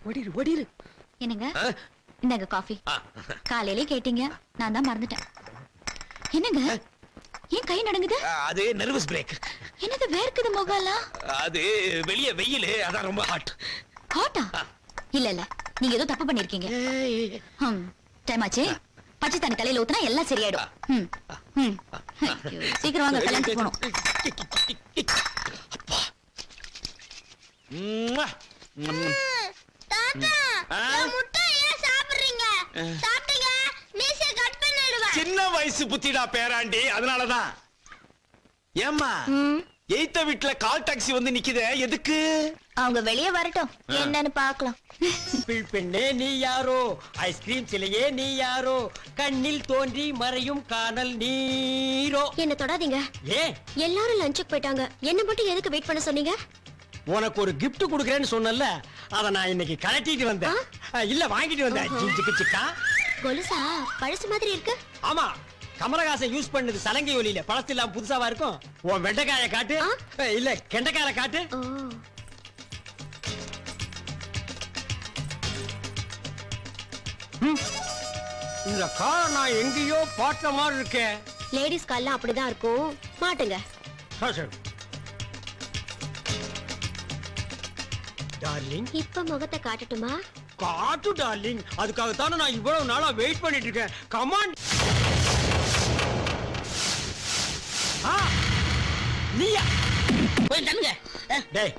ஓடிரு ஓடிரு. என்னங்க? இந்தாங்க காஃபி. காலையிலே கேட்டீங்க, நான் தான் மறந்துட்டேன். என்னங்க ஏன் கை நடுங்குது? அது நர்வஸ் பிரேக். என்னது வேர்க்குது முகம்லாம்? அது வெளிய வெயில், அதான் ரொம்ப ஹாட். ஹாட்டா? இல்ல இல்ல, நீங்க ஏதோ தப்பு பண்ணிருக்கீங்க. டைம் ஆச்சு. பச்சை தண்ணி தலையில ஊத்துனா எல்லாம் சரியாயிடும். ஐயோ, சீக்கிரம் வாங்க, கல்யாணத்துக்கு போகணும். தாத்தா, என் முட்டை ஏன் சாப்பிடுறீங்க? சாப்பிட்டீங்க மீசை கட் பண்ணிடுவேன். சின்ன வயசு புத்திடா பேராண்டி, அதனாலதான். ஏம்மா, எய்த்த வீட்டுல கால் டாக்ஸி வந்து நிக்குதே, எதுக்கு? அவங்க வெளியே வரட்டும், என்னன்னு பாக்கலாம். பெண்ணே நீ யாரோ, ஐஸ்கிரீம் சிலையே நீ யாரோ, கண்ணில் தோன்றி மறையும் காணல் நீரோ. என்ன தொடாதீங்க. ஏன்? எல்லாரும் லஞ்சுக்கு போயிட்டாங்க, என்ன மட்டும் எதுக்கு வெயிட் பண்ண சொன்னீங்க? உனக்கு ஒரு கிஃப்ட் கொடுக்கறேன்னு சொன்னல, அத நான் இன்னைக்கு கலட்டிட்டு வந்தேன். இல்ல வாங்கிட்டு வந்தேன். ஜிஞ்சுக்கு சிக்கா. கொலுசா பழசு மாதிரி இருக்கு. ஆமா, கமலஹாசன் யூஸ் பண்ணது சலங்கை ஒலியில. பழசு இல்லாம புதுசாவா இருக்கும். உன் வெண்டைக்காய காட்டு. இல்ல கெண்டைக்காய காட்டு. இந்த காரை நான் எங்கேயோ பார்த்த மாதிரி இருக்கேன். லேடிஸ் கால்லாம் அப்படிதான் இருக்கும், மாட்டுங்க. டார்லிங், இப்ப முகத்தை காட்டட்டுமா? காட்டு டார்லிங், அதுக்காகத்தானே நான் இவ்வளவு நாளா வெயிட் பண்ணிட்டு இருக்கேன். கமான். நீயா? போய் தண்ணுங்க. டேய்,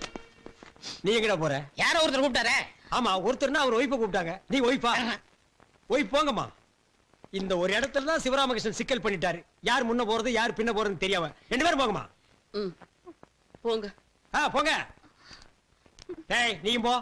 நீ எங்கடா போற? யாரோ ஒருத்தர் கூப்பிட்டாரே. ஆமா, ஒருத்தர்னா அவர் ஒய்ஃபை கூப்பிட்டாங்க. நீ ஒய்ஃபா? ஒய்ஃப் போங்கம்மா. இந்த ஒரு இடத்துல தான் சிவராமகிருஷ்ணன் சிக்கல் பண்ணிட்டாரு. யார் முன்ன போறது யார் பின்ன போறதுன்னு தெரியாம. 2 பேரும் போங்கம்மா. போங்க. போங்க. டேய், நீயும் போ.